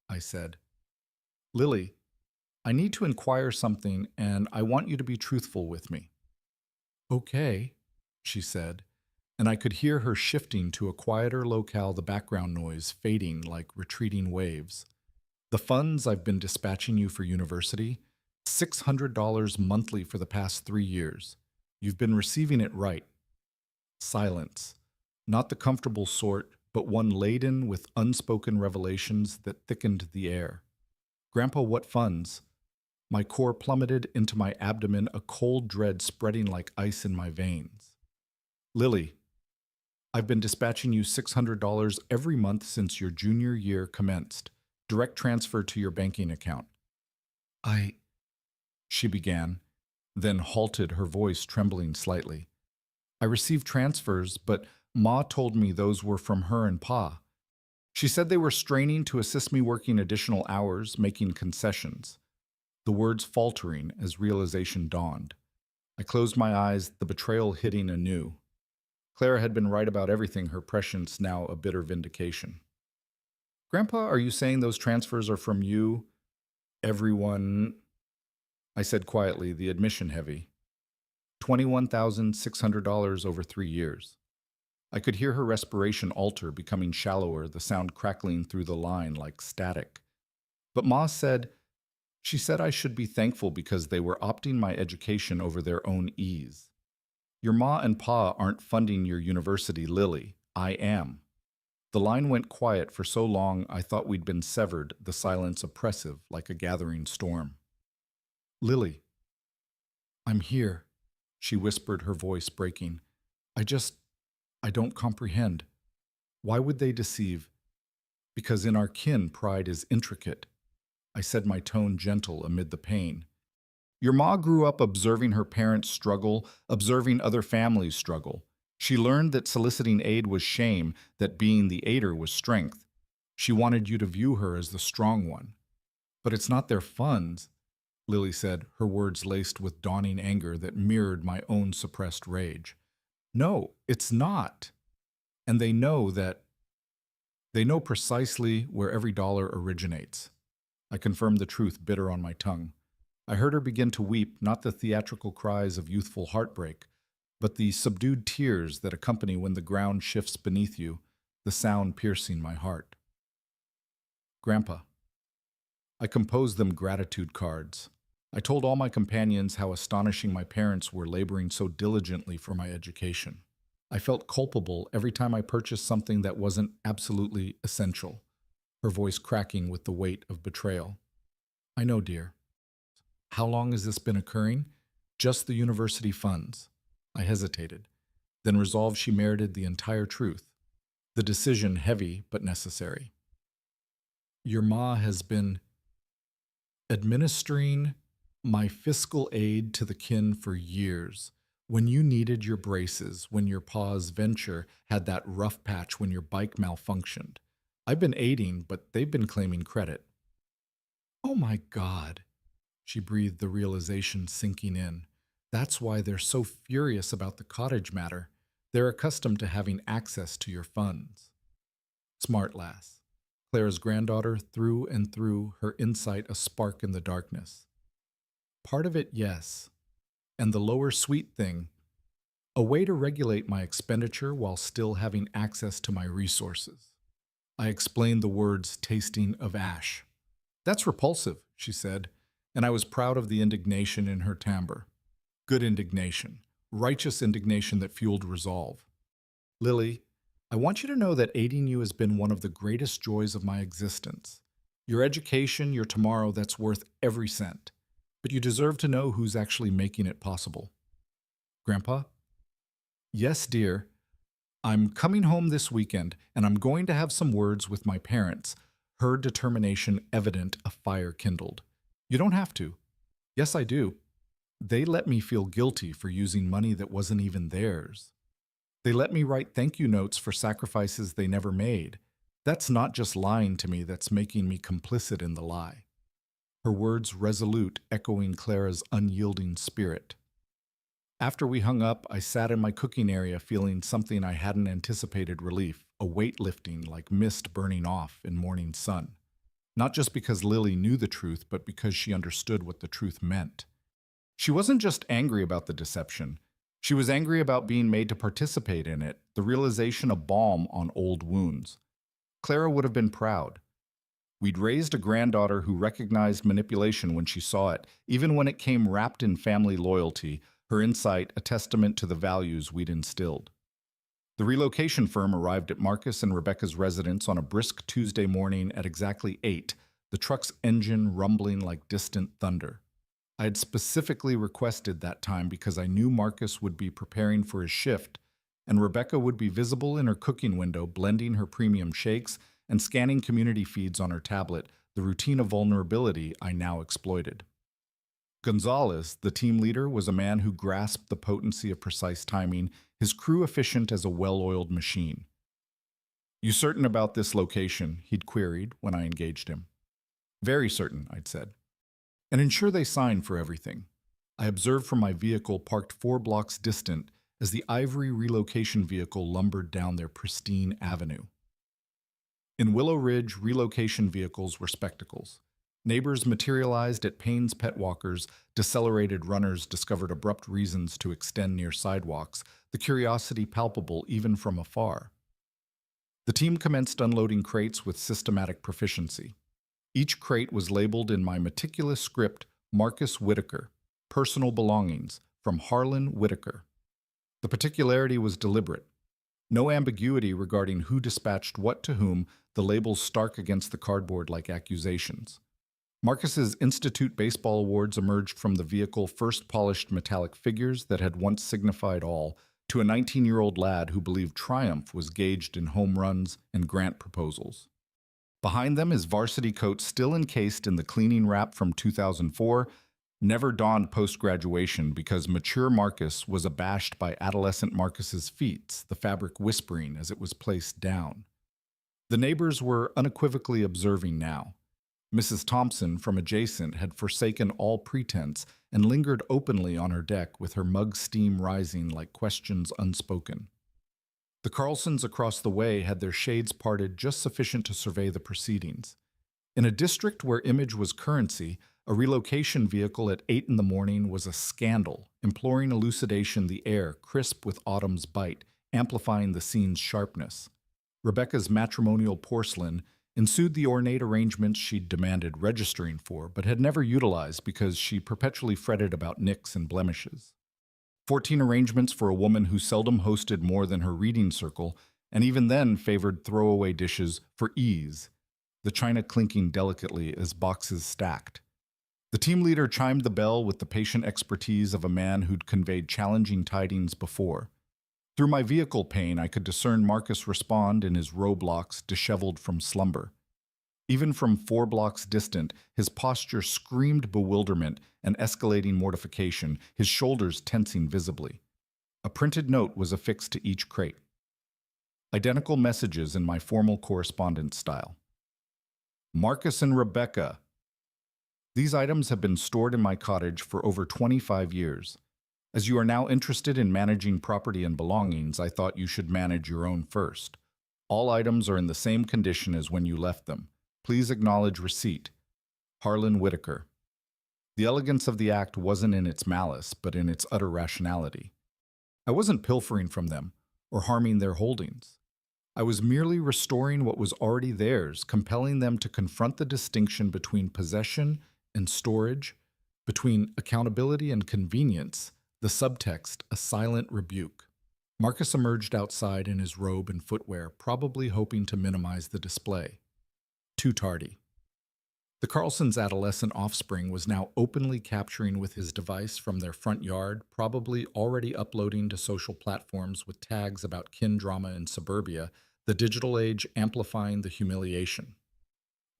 A: I said. Lily, I need to inquire something, and I want you to be truthful with me. Okay, she said, and I could hear her shifting to a quieter locale, the background noise fading like retreating waves. The funds I've been dispatching you for university, $600 monthly for the past 3 years. You've been receiving it right. Silence, not the comfortable sort, but one laden with unspoken revelations that thickened the air. Grandpa, what funds? My core plummeted into my abdomen, a cold dread spreading like ice in my veins. Lily, I've been dispatching you $600 every month since your junior year commenced. Direct transfer to your banking account. She began, then halted, her voice trembling slightly. I received transfers, but Ma told me those were from her and Pa. She said they were straining to assist me working additional hours, making concessions. the words faltering as realization dawned. I closed my eyes, the betrayal hitting anew. Clara had been right about everything, her prescience now a bitter vindication. Grandpa, are you saying those transfers are from you? Everyone, I said quietly, the admission heavy. $21,600 over 3 years. I could hear her respiration alter, becoming shallower, the sound crackling through the line like static. But Ma said, she said I should be thankful because they were opting my education over their own ease. Your Ma and Pa aren't funding your university, Lily. I am. The line went quiet for so long I thought we'd been severed, the silence oppressive like a gathering storm. Lily, I'm here, she whispered, her voice breaking. I don't comprehend. Why would they deceive? Because in our kin, pride is intricate. I said, my tone gentle amid the pain. Your Ma grew up observing her parents struggle, observing other families struggle. She learned that soliciting aid was shame, that being the aider was strength. She wanted you to view her as the strong one. But it's not their funds, Lily said, her words laced with dawning anger that mirrored my own suppressed rage. No, it's not. And they know that. They know precisely where every dollar originates. I confirmed the truth bitter on my tongue. I heard her begin to weep, not the theatrical cries of youthful heartbreak, but the subdued tears that accompany when the ground shifts beneath you, the sound piercing my heart. Grandpa. I composed them gratitude cards. I told all my companions how astonishing my parents were laboring so diligently for my education. I felt culpable every time I purchased something that wasn't absolutely essential, her voice cracking with the weight of betrayal. I know, dear. How long has this been occurring? Just the university funds. I hesitated, then resolved she merited the entire truth. The decision heavy but necessary. Your Ma has been administering my fiscal aid to the kin for years. When you needed your braces, when your pa's venture had that rough patch, when your bike malfunctioned. I've been aiding, but they've been claiming credit. Oh my God, she breathed, the realization sinking in. That's why they're so furious about the cottage matter. They're accustomed to having access to your funds. Smart lass. Clara's granddaughter, through and through, her insight a spark in the darkness. Part of it, yes. And the lower sweet thing, a way to regulate my expenditure while still having access to my resources. I explained the words tasting of ash. That's repulsive, she said, and I was proud of the indignation in her timbre. Good indignation, righteous indignation that fueled resolve. Lily, I want you to know that aiding you has been one of the greatest joys of my existence. Your education, your tomorrow, that's worth every cent. But you deserve to know who's actually making it possible. Grandpa? Yes, dear. I'm coming home this weekend, and I'm going to have some words with my parents, her determination evident, a fire kindled. You don't have to. Yes, I do. They let me feel guilty for using money that wasn't even theirs. They let me write thank you notes for sacrifices they never made. That's not just lying to me, that's making me complicit in the lie. Her words resolute, echoing Clara's unyielding spirit. After we hung up, I sat in my cooking area feeling something I hadn't anticipated relief, a weight lifting like mist burning off in morning sun. Not just because Lily knew the truth, but because she understood what the truth meant. She wasn't just angry about the deception. She was angry about being made to participate in it, the realization a balm on old wounds. Clara would have been proud. We'd raised a granddaughter who recognized manipulation when she saw it, even when it came wrapped in family loyalty, her insight a testament to the values we'd instilled. The relocation firm arrived at Marcus and Rebecca's residence on a brisk Tuesday morning at exactly 8, the truck's engine rumbling like distant thunder. I had specifically requested that time because I knew Marcus would be preparing for his shift, and Rebecca would be visible in her cooking window, blending her premium shakes and scanning community feeds on her tablet, the routine of vulnerability I now exploited. Gonzalez, the team leader, was a man who grasped the potency of precise timing, his crew efficient as a well-oiled machine. You certain about this location? He'd queried when I engaged him. Very certain, I'd said. and ensure they sign for everything. I observed from my vehicle parked 4 blocks distant as the ivory relocation vehicle lumbered down their pristine avenue. In Willow Ridge, relocation vehicles were spectacles. Neighbors materialized at Payne's Pet Walkers, decelerated runners discovered abrupt reasons to extend near sidewalks, the curiosity palpable even from afar. The team commenced unloading crates with systematic proficiency. Each crate was labeled in my meticulous script, Marcus Whitaker, personal belongings, from Harlan Whitaker. The particularity was deliberate. No ambiguity regarding who dispatched what to whom, the labels stark against the cardboard like accusations. Marcus's Institute Baseball Awards emerged from the vehicle first polished metallic figures that had once signified all, to a 19-year-old lad who believed triumph was gauged in home runs and grant proposals. Behind them, his varsity coat still encased in the cleaning wrap from 2004, never donned post-graduation because mature Marcus was abashed by adolescent Marcus's feats, the fabric whispering as it was placed down. The neighbors were unequivocally observing now. Mrs. Thompson, from adjacent, had forsaken all pretense and lingered openly on her deck with her mug steam rising like questions unspoken. The Carlsons across the way had their shades parted just sufficient to survey the proceedings. In a district where image was currency, a relocation vehicle at 8 in the morning was a scandal, imploring elucidation, the air crisp with autumn's bite, amplifying the scene's sharpness. Rebecca's matrimonial porcelain ensued the ornate arrangements she'd demanded registering for, but had never utilized because she perpetually fretted about nicks and blemishes. 14 arrangements for a woman who seldom hosted more than her reading circle, and even then favored throwaway dishes for ease, the china clinking delicately as boxes stacked. The team leader chimed the bell with the patient expertise of a man who'd conveyed challenging tidings before. Through my vehicle pane, I could discern Marcus respond in his Roblox, disheveled from slumber. Even from 4 blocks distant, his posture screamed bewilderment and escalating mortification, his shoulders tensing visibly. A printed note was affixed to each crate. Identical messages in my formal correspondence style. Marcus and Rebecca. These items have been stored in my cottage for over 25 years. As you are now interested in managing property and belongings, I thought you should manage your own first. All items are in the same condition as when you left them. Please acknowledge receipt. Harlan Whitaker. The elegance of the act wasn't in its malice, but in its utter rationality. I wasn't pilfering from them or harming their holdings. I was merely restoring what was already theirs, compelling them to confront the distinction between possession and storage, between accountability and convenience, the subtext a silent rebuke. Marcus emerged outside in his robe and footwear, probably hoping to minimize the display. Too tardy. The Carlsons' adolescent offspring was now openly capturing with his device from their front yard, probably already uploading to social platforms with tags about kin drama in suburbia, the digital age amplifying the humiliation.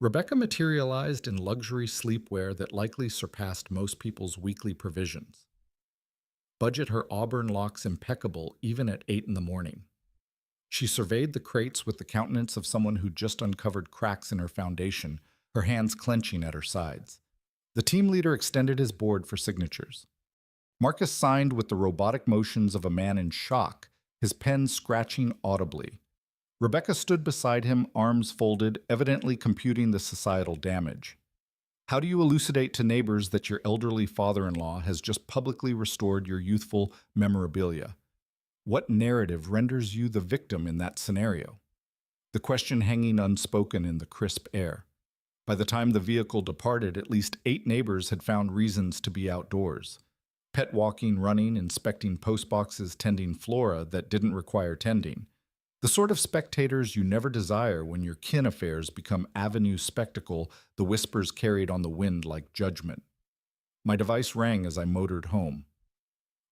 A: Rebecca materialized in luxury sleepwear that likely surpassed most people's weekly provisions. Budget her auburn locks impeccable even at 8 in the morning. She surveyed the crates with the countenance of someone who'd just uncovered cracks in her foundation, her hands clenching at her sides. The team leader extended his board for signatures. Marcus signed with the robotic motions of a man in shock, his pen scratching audibly. Rebecca stood beside him, arms folded, evidently computing the societal damage. How do you elucidate to neighbors that your elderly father-in-law has just publicly restored your youthful memorabilia? What narrative renders you the victim in that scenario? The question hanging unspoken in the crisp air. By the time the vehicle departed, at least 8 neighbors had found reasons to be outdoors. Pet walking, running, inspecting postboxes, tending flora that didn't require tending. The sort of spectators you never desire when your kin affairs become avenue spectacle, the whispers carried on the wind like judgment. My device rang as I motored home.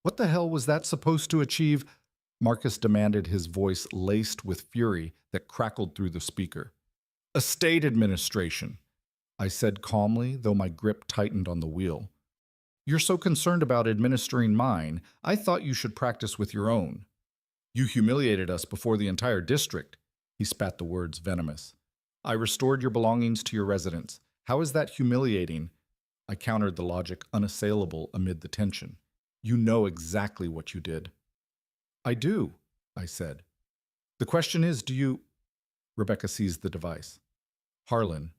A: What the hell was that supposed to achieve? Marcus demanded, his voice laced with fury that crackled through the speaker. Estate administration, I said calmly, though my grip tightened on the wheel. You're so concerned about administering mine, I thought you should practice with your own. You humiliated us before the entire district. He spat the words venomous. I restored your belongings to your residence. How is that humiliating? I countered the logic unassailable amid the tension. You know exactly what you did. I do, I said. The question is, do you... Rebecca seized the device. Harlan.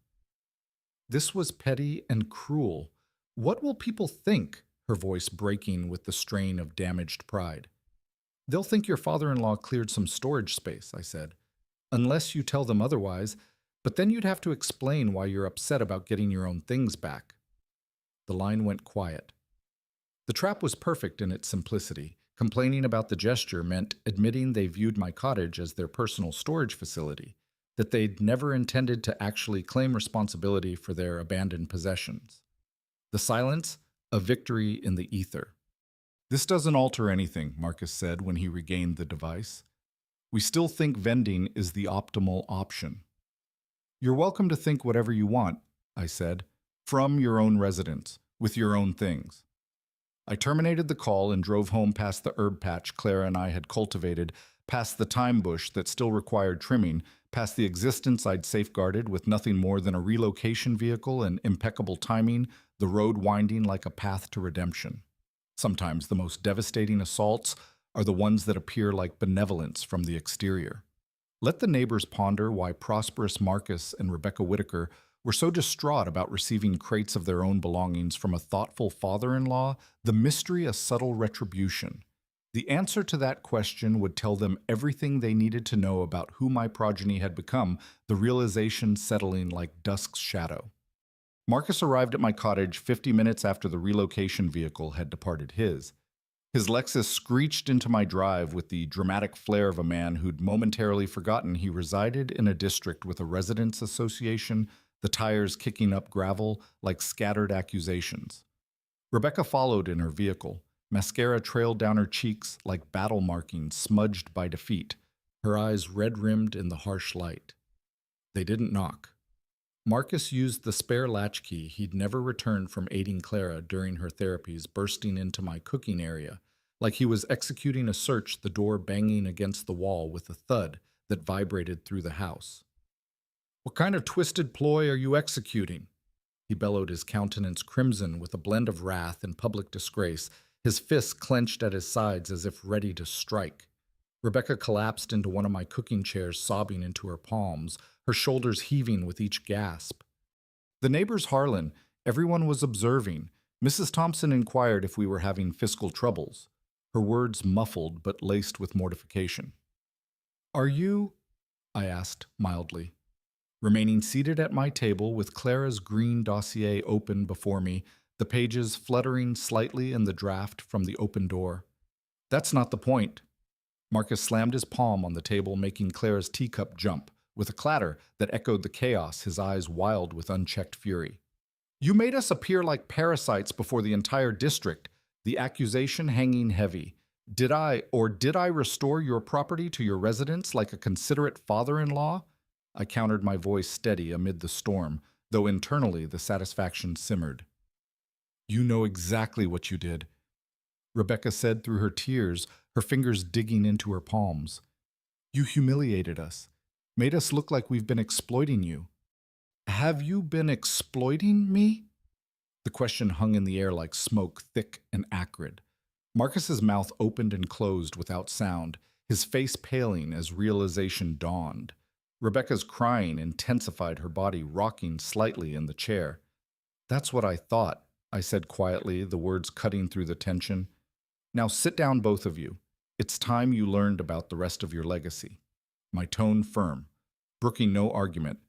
A: This was petty and cruel. What will people think? Her voice breaking with the strain of damaged pride. They'll think your father-in-law cleared some storage space, I said. Unless you tell them otherwise, but then you'd have to explain why you're upset about getting your own things back. The line went quiet. The trap was perfect in its simplicity. Complaining about the gesture meant admitting they viewed my cottage as their personal storage facility, that they'd never intended to actually claim responsibility for their abandoned possessions. The silence, a victory in the ether. This doesn't alter anything, Marcus said when he regained the device. We still think vending is the optimal option. You're welcome to think whatever you want, I said, from your own residence, with your own things. I terminated the call and drove home past the herb patch Clara and I had cultivated, past the thyme bush that still required trimming, past the existence I'd safeguarded with nothing more than a relocation vehicle and impeccable timing, the road winding like a path to redemption. Sometimes the most devastating assaults are the ones that appear like benevolence from the exterior. Let the neighbors ponder why prosperous Marcus and Rebecca Whitaker were so distraught about receiving crates of their own belongings from a thoughtful father-in-law, the mystery a subtle retribution. The answer to that question would tell them everything they needed to know about who my progeny had become, the realization settling like dusk's shadow. Marcus arrived at my cottage 50 minutes after the relocation vehicle had departed his. His Lexus screeched into my drive with the dramatic flair of a man who'd momentarily forgotten he resided in a district with a residents' association, the tires kicking up gravel like scattered accusations. Rebecca followed in her vehicle. Mascara trailed down her cheeks like battle markings smudged by defeat, her eyes red-rimmed in the harsh light. They didn't knock. Marcus used the spare latchkey he'd never returned from aiding Clara during her therapies, bursting into my cooking area, like he was executing a search, the door banging against the wall with a thud that vibrated through the house. What kind of twisted ploy are you executing? He bellowed, his countenance crimson with a blend of wrath and public disgrace, his fists clenched at his sides as if ready to strike. Rebecca collapsed into one of my cooking chairs, sobbing into her palms, her shoulders heaving with each gasp. The neighbors, Harlan, everyone was observing. Mrs. Thompson inquired if we were having fiscal troubles, her words muffled but laced with mortification. Are you? I asked mildly. Remaining seated at my table with Clara's green dossier open before me, the pages fluttering slightly in the draft from the open door. That's not the point. Marcus slammed his palm on the table, making Clara's teacup jump, with a clatter that echoed the chaos, his eyes wild with unchecked fury. You made us appear like parasites before the entire district, the accusation hanging heavy. Did I restore your property to your residence like a considerate father-in-law? I countered, my voice steady amid the storm, though internally the satisfaction simmered. You know exactly what you did, Rebecca said through her tears, her fingers digging into her palms. You humiliated us, made us look like we've been exploiting you. Have you been exploiting me? The question hung in the air like smoke, thick and acrid. Marcus's mouth opened and closed without sound, his face paling as realization dawned. Rebecca's crying intensified, her body rocking slightly in the chair. That's what I thought, I said quietly, the words cutting through the tension. Now sit down, both of you. It's time you learned about the rest of your legacy. My tone firm, brooking no argument.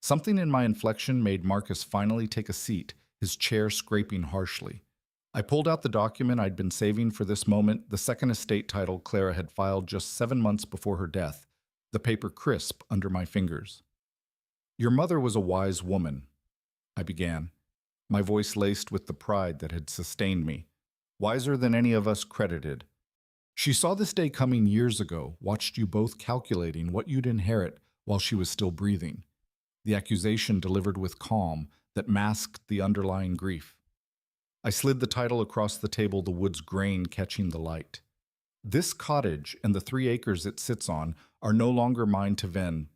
A: Something in my inflection made Marcus finally take a seat, his chair scraping harshly. I pulled out the document I'd been saving for this moment, the second estate title Clara had filed just 7 months before her death, the paper crisp under my fingers. Your mother was a wise woman, I began, my voice laced with the pride that had sustained me, wiser than any of us credited. She saw this day coming years ago, watched you both calculating what you'd inherit while she was still breathing. The accusation delivered with calm that masked the underlying grief. I slid the title across the table, the wood's grain catching the light. This cottage and the 3 acres it sits on are no longer mine to vend,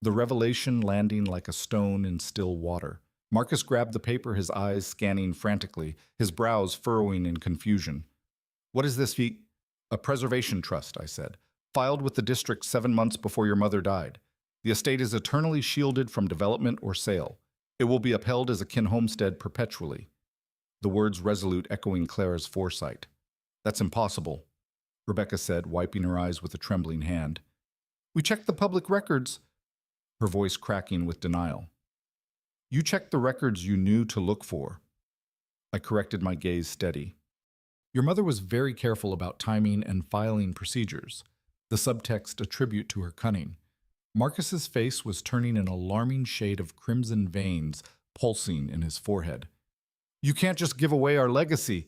A: the revelation landing like a stone in still water. Marcus grabbed the paper, his eyes scanning frantically, his brows furrowing in confusion. What is this, V? A preservation trust, I said. Filed with the district 7 months before your mother died. The estate is eternally shielded from development or sale. It will be upheld as a kin homestead perpetually. The words resolute echoing Clara's foresight. That's impossible, Rebecca said, wiping her eyes with a trembling hand. We checked the public records, her voice cracking with denial. You checked the records you knew to look for. I corrected my gaze steady. Your mother was very careful about timing and filing procedures, the subtext a tribute to her cunning. Marcus's face was turning an alarming shade of crimson veins pulsing in his forehead. You can't just give away our legacy,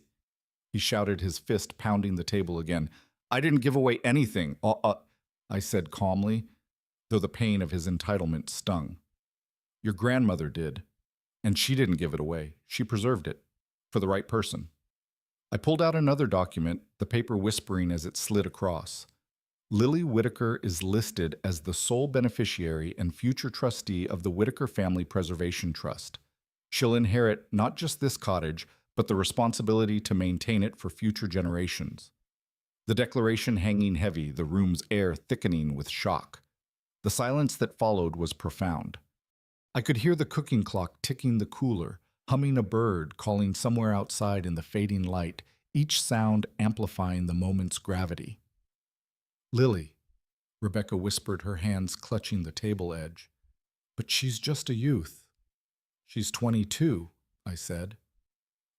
A: he shouted, his fist pounding the table again. I didn't give away anything, I said calmly, though the pain of his entitlement stung. Your grandmother did, and she didn't give it away. She preserved it, for the right person. I pulled out another document, the paper whispering as it slid across. Lily Whitaker is listed as the sole beneficiary and future trustee of the Whitaker Family Preservation Trust. She'll inherit not just this cottage, but the responsibility to maintain it for future generations. The declaration hanging heavy, the room's air thickening with shock. The silence that followed was profound. I could hear the cooking clock ticking the cooler, humming a bird calling somewhere outside in the fading light, each sound amplifying the moment's gravity. Lily, Rebecca whispered, her hands clutching the table edge. But she's just a youth. She's 22, I said.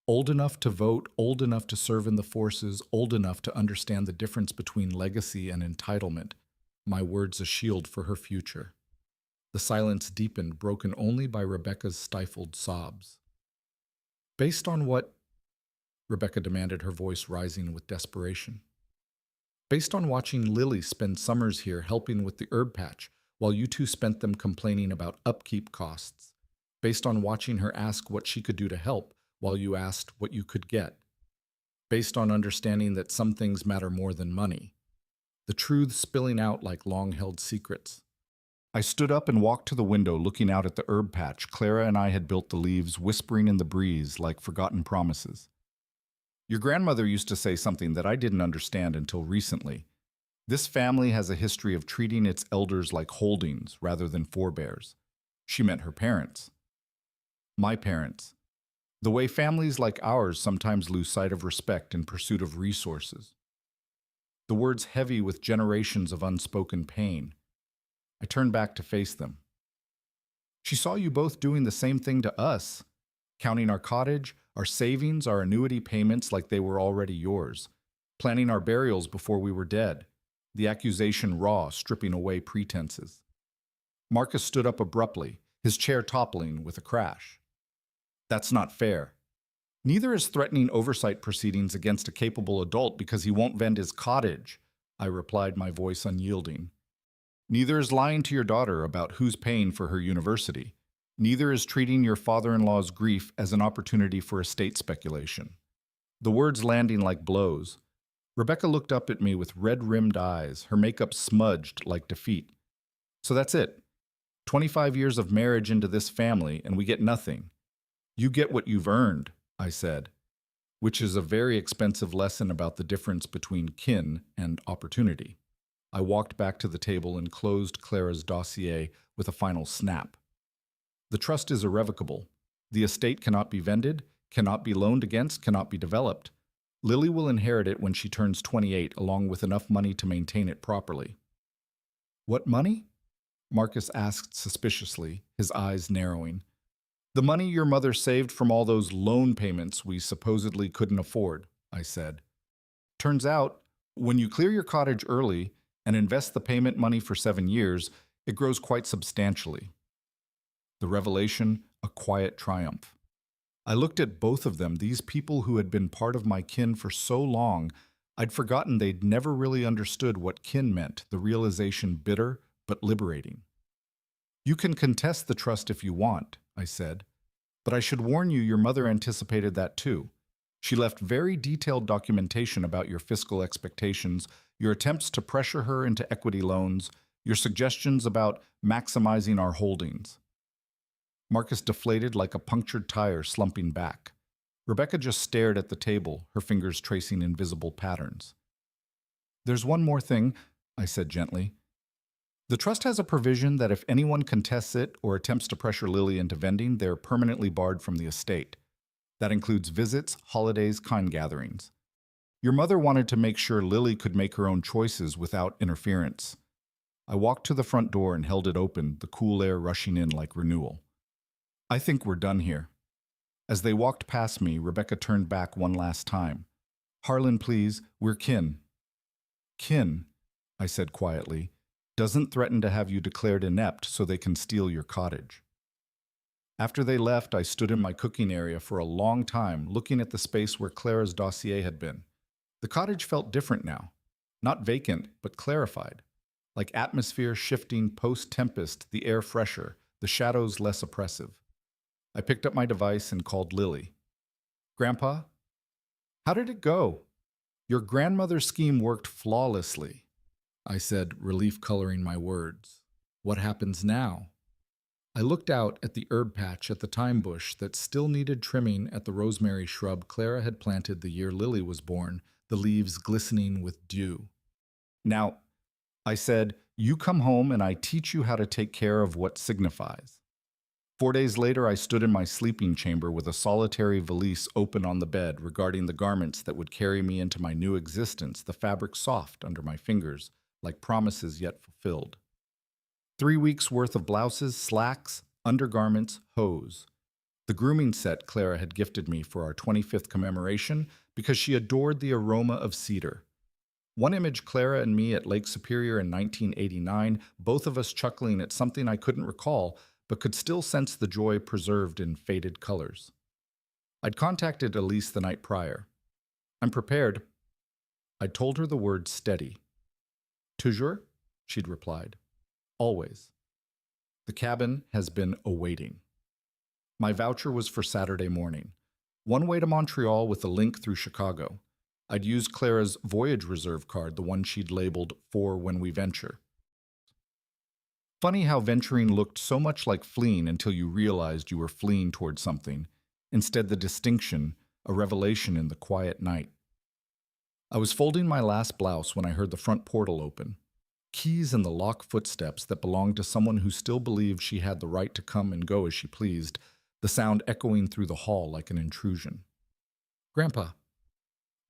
A: Old enough to vote, old enough to serve in the forces, old enough to understand the difference between legacy and entitlement, my words a shield for her future. The silence deepened, broken only by Rebecca's stifled sobs. Based on what? Rebecca demanded, her voice rising with desperation. Based on watching Lily spend summers here helping with the herb patch, while you two spent them complaining about upkeep costs. Based on watching her ask what she could do to help, while you asked what you could get. Based on understanding that some things matter more than money. The truths spilling out like long-held secrets. I stood up and walked to the window, looking out at the herb patch Clara and I had built, the leaves whispering in the breeze like forgotten promises. Your grandmother used to say something that I didn't understand until recently. This family has a history of treating its elders like holdings rather than forebears. She meant her parents. My parents. The way families like ours sometimes lose sight of respect in pursuit of resources. The words heavy with generations of unspoken pain. I turned back to face them. She saw you both doing the same thing to us, counting our cottage, our savings, our annuity payments like they were already yours, planning our burials before we were dead, the accusation raw, stripping away pretenses. Marcus stood up abruptly, his chair toppling with a crash. That's not fair. Neither is threatening oversight proceedings against a capable adult because he won't vend his cottage, I replied, my voice unyielding. Neither is lying to your daughter about who's paying for her university. Neither is treating your father-in-law's grief as an opportunity for estate speculation. The words landing like blows. Rebecca looked up at me with red-rimmed eyes, her makeup smudged like defeat. So that's it. 25 years of marriage into this family, and we get nothing. You get what you've earned, I said, which is a very expensive lesson about the difference between kin and opportunity. I walked back to the table and closed Clara's dossier with a final snap. The trust is irrevocable. The estate cannot be vended, cannot be loaned against, cannot be developed. Lily will inherit it when she turns 28, along with enough money to maintain it properly. What money? Marcus asked suspiciously, his eyes narrowing. The money your mother saved from all those loan payments we supposedly couldn't afford, I said. Turns out, when you clear your cottage early and invest the payment money for 7 years, it grows quite substantially. The revelation, a quiet triumph. I looked at both of them, these people who had been part of my kin for so long, I'd forgotten they'd never really understood what kin meant, the realization bitter but liberating. You can contest the trust if you want, I said, but I should warn you your mother anticipated that too. She left very detailed documentation about your fiscal expectations, your attempts to pressure her into equity loans, your suggestions about maximizing our holdings. Marcus deflated like a punctured tire slumping back. Rebecca just stared at the table, her fingers tracing invisible patterns. "There's one more thing," I said gently. "The trust has a provision that if anyone contests it or attempts to pressure Lily into vending, they're permanently barred from the estate. That includes visits, holidays, kind gatherings. Your mother wanted to make sure Lily could make her own choices without interference." I walked to the front door and held it open, the cool air rushing in like renewal. "I think we're done here." As they walked past me, Rebecca turned back one last time. "Harlan, please, we're kin." "Kin," I said quietly, "doesn't threaten to have you declared inept so they can steal your cottage." After they left, I stood in my cooking area for a long time, looking at the space where Clara's dossier had been. The cottage felt different now. Not vacant, but clarified. Like atmosphere shifting post-tempest, the air fresher, the shadows less oppressive. I picked up my device and called Lily. "Grandpa? How did it go?" "Your grandmother's scheme worked flawlessly," I said, relief coloring my words. "What happens now?" I looked out at the herb patch at the thyme bush that still needed trimming at the rosemary shrub Clara had planted the year Lily was born, the leaves glistening with dew. "Now," I said, "you come home and I teach you how to take care of what signifies." 4 days later, I stood in my sleeping chamber with a solitary valise open on the bed, regarding the garments that would carry me into my new existence, the fabric soft under my fingers, like promises yet fulfilled. 3 weeks' worth of blouses, slacks, undergarments, hose. The grooming set Clara had gifted me for our 25th commemoration because she adored the aroma of cedar. One image, Clara and me at Lake Superior in 1989, both of us chuckling at something I couldn't recall, but could still sense the joy preserved in faded colors. I'd contacted Elise the night prior. "I'm prepared." I'd told her the word steady. "Toujours?" she'd replied. "Always." The cabin has been awaiting. My voucher was for Saturday morning. One way to Montreal with a link through Chicago. I'd used Clara's voyage reserve card, the one she'd labeled "for when we venture." Funny how venturing looked so much like fleeing until you realized you were fleeing towards something. Instead, the distinction, a revelation in the quiet night. I was folding my last blouse when I heard the front portal open. Keys in the lock footsteps that belonged to someone who still believed she had the right to come and go as she pleased, the sound echoing through the hall like an intrusion. "Grandpa."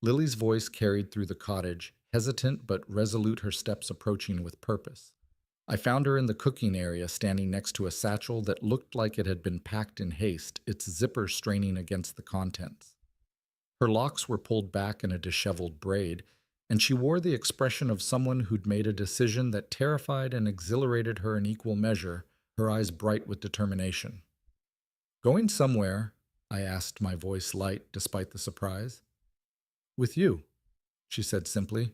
A: Lily's voice carried through the cottage, hesitant but resolute, her steps approaching with purpose. I found her in the cooking area, standing next to a satchel that looked like it had been packed in haste, its zipper straining against the contents. Her locks were pulled back in a disheveled braid, and she wore the expression of someone who'd made a decision that terrified and exhilarated her in equal measure, her eyes bright with determination. "Going somewhere?" I asked, my voice light despite the surprise. "With you," she said simply.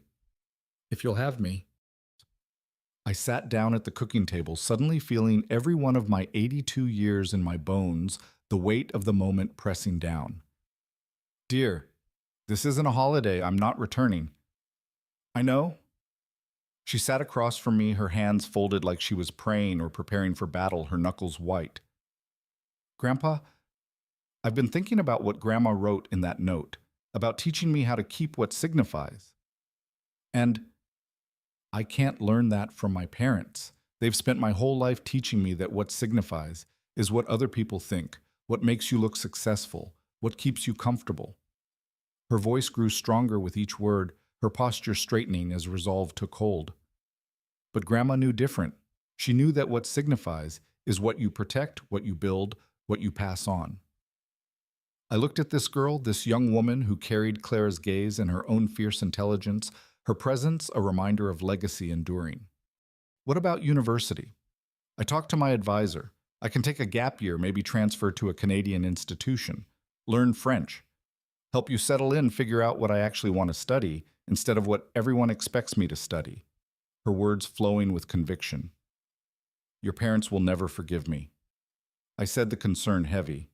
A: "If you'll have me." I sat down at the cooking table, suddenly feeling every one of my 82 years in my bones, the weight of the moment pressing down. "Dear, this isn't a holiday. I'm not returning." "I know." She sat across from me, her hands folded like she was praying or preparing for battle, her knuckles white. "Grandpa, I've been thinking about what Grandma wrote in that note, about teaching me how to keep what signifies. And I can't learn that from my parents. They've spent my whole life teaching me that what signifies is what other people think, what makes you look successful, what keeps you comfortable." Her voice grew stronger with each word, her posture straightening as resolve took hold. But Grandma knew different. She knew that what signifies is what you protect, what you build, what you pass on. I looked at this girl, this young woman who carried Clara's gaze and her own fierce intelligence, her presence a reminder of legacy enduring. "What about university?" I talked to my advisor. "I can take a gap year, maybe transfer to a Canadian institution, learn French, help you settle in, figure out what I actually want to study instead of what everyone expects me to study." Her words flowing with conviction. "Your parents will never forgive me." I said, the concern heavy.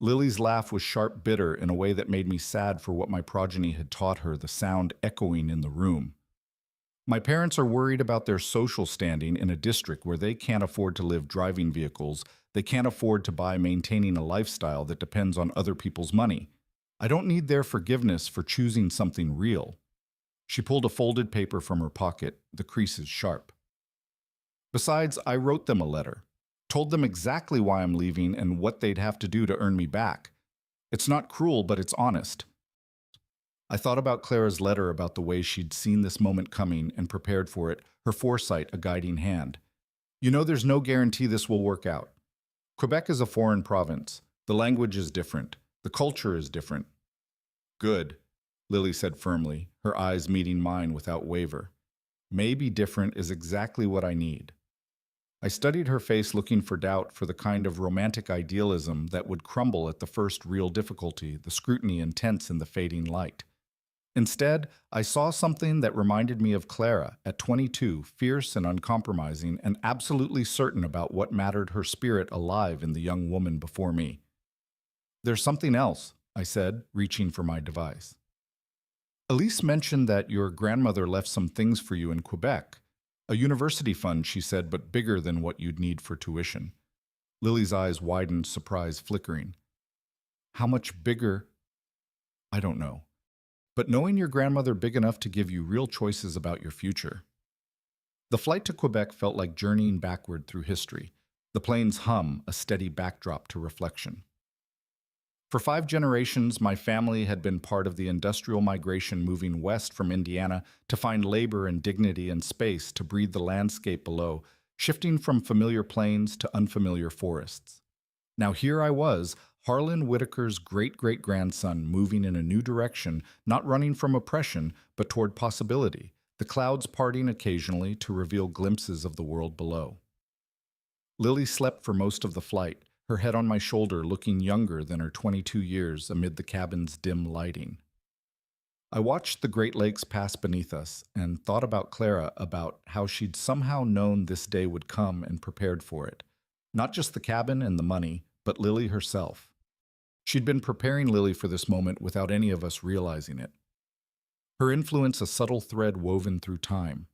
A: Lily's laugh was sharp bitter in a way that made me sad for what my progeny had taught her, the sound echoing in the room. "My parents are worried about their social standing in a district where they can't afford to live driving vehicles They can't afford to buy maintaining a lifestyle that depends on other people's money. I don't need their forgiveness for choosing something real. She pulled a folded paper from her pocket, the creases sharp. Besides, I wrote them a letter. Told them exactly why I'm leaving and what they'd have to do to earn me back. It's not cruel, but it's honest. I thought about Clara's letter about the way she'd seen this moment coming and prepared for it, her foresight a guiding hand. You know, there's no guarantee this will work out. Quebec is a foreign province. The language is different. The culture is different. Good, Lily said firmly, her eyes meeting mine without waver. Maybe different is exactly what I need. I studied her face, looking for doubt, for the kind of romantic idealism that would crumble at the first real difficulty, the scrutiny intense in the fading light. Instead, I saw something that reminded me of Clara at 22, fierce and uncompromising, and absolutely certain about what mattered, her spirit alive in the young woman before me. There's something else, I said, reaching for my device. Elise mentioned that your grandmother left some things for you in Quebec. A university fund, she said, but bigger than what you'd need for tuition. Lily's eyes widened, surprise flickering. How much bigger? I don't know. But knowing your grandmother big enough to give you real choices about your future. The flight to Quebec felt like journeying backward through history, the plane's hum a steady backdrop to reflection. For 5 generations, my family had been part of the industrial migration moving west from Indiana to find labor and dignity and space to breathe the landscape below, shifting from familiar plains to unfamiliar forests. Now here I was, Harlan Whitaker's great-great-grandson, moving in a new direction, not running from oppression, but toward possibility, the clouds parting occasionally to reveal glimpses of the world below. Lily slept for most of the flight, her head on my shoulder, looking younger than her 22 years amid the cabin's dim lighting. I watched the Great Lakes pass beneath us and thought about Clara, about how she'd somehow known this day would come and prepared for it. Not just the cabin and the money, but Lily herself. She'd been preparing Lily for this moment without any of us realizing it. Her influence a subtle thread woven through time.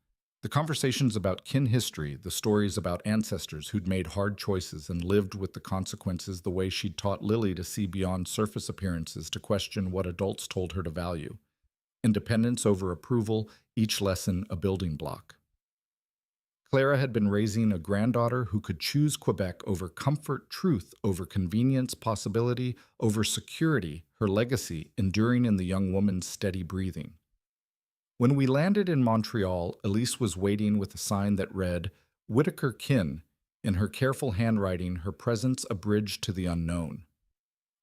A: The conversations about kin history, the stories about ancestors who'd made hard choices and lived with the consequences, the way she'd taught Lily to see beyond surface appearances, to question what adults told her to value. Independence over approval, each lesson a building block. Clara had been raising a granddaughter who could choose Quebec over comfort, truth over convenience, possibility over security, her legacy enduring in the young woman's steady breathing. When we landed in Montreal, Elise was waiting with a sign that read, Whitaker Kin, in her careful handwriting, her presence a bridge to the unknown.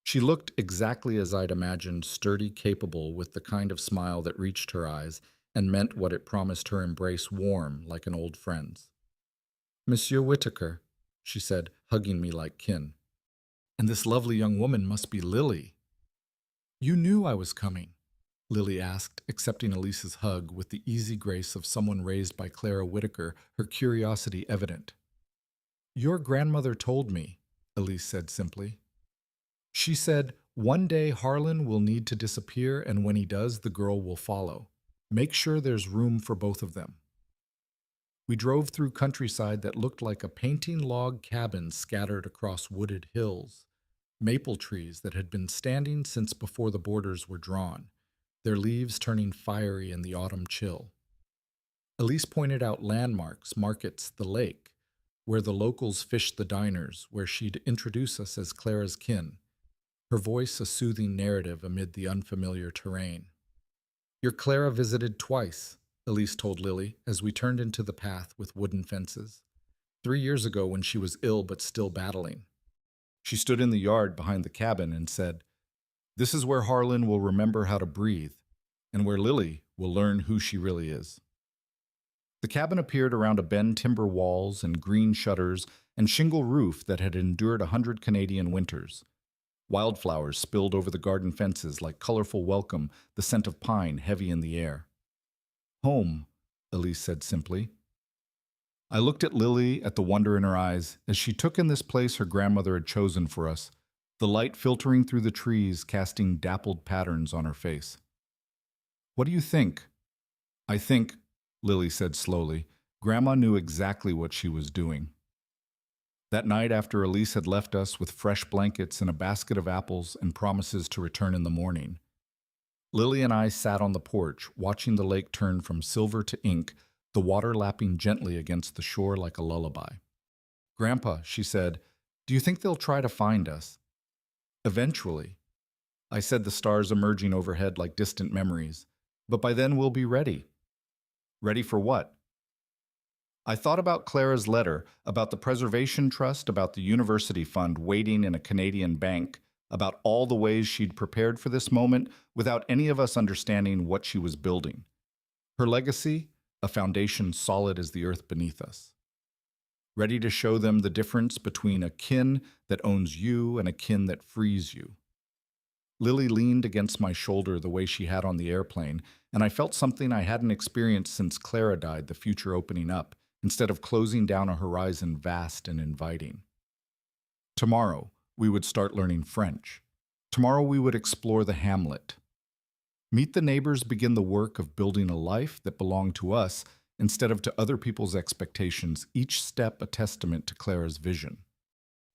A: She looked exactly as I'd imagined, sturdy, capable, with the kind of smile that reached her eyes and meant what it promised, her embrace warm like an old friend's. Monsieur Whitaker, she said, hugging me like kin. And this lovely young woman must be Lily. You knew I was coming, Lily asked, accepting Elise's hug with the easy grace of someone raised by Clara Whitaker, her curiosity evident. Your grandmother told me, Elise said simply. She said, one day Harlan will need to disappear, and when he does, the girl will follow. Make sure there's room for both of them. We drove through countryside that looked like a painting log cabin scattered across wooded hills, maple trees that had been standing since before the borders were drawn, their leaves turning fiery in the autumn chill. Elise pointed out landmarks, markets, the lake, where the locals fished, the diners, where she'd introduce us as Clara's kin, her voice a soothing narrative amid the unfamiliar terrain. Your Clara visited twice, Elise told Lily as we turned into the path with wooden fences. 3 years ago when she was ill but still battling. She stood in the yard behind the cabin and said, This is where Harlan will remember how to breathe, and where Lily will learn who she really is. The cabin appeared around a bend, timber walls and green shutters and shingle roof that had endured 100 Canadian winters. Wildflowers spilled over the garden fences like colorful welcome, the scent of pine heavy in the air. Home, Elise said simply. I looked at Lily, at the wonder in her eyes, as she took in this place her grandmother had chosen for us, the light filtering through the trees, casting dappled patterns on her face. What do you think? I think, Lily said slowly, Grandma knew exactly what she was doing. That night after Elise had left us with fresh blankets and a basket of apples and promises to return in the morning, Lily and I sat on the porch, watching the lake turn from silver to ink, the water lapping gently against the shore like a lullaby. "Grandpa," she said, "do you think they'll try to find us?" "Eventually," I said, the stars emerging overhead like distant memories. "But by then we'll be ready." "Ready for what?" I thought about Clara's letter, about the Preservation Trust, about the university fund waiting in a Canadian bank, about all the ways she'd prepared for this moment without any of us understanding what she was building. Her legacy, a foundation solid as the earth beneath us. Ready to show them the difference between a kin that owns you and a kin that frees you. Lily leaned against my shoulder the way she had on the airplane, and I felt something I hadn't experienced since Clara died, the future opening up, instead of closing down a horizon vast and inviting. Tomorrow, we would start learning French. Tomorrow, we would explore the Hamlet. Meet the Neighbors begin the work of building a life that belonged to us instead of to other people's expectations, each step a testament to Clara's vision.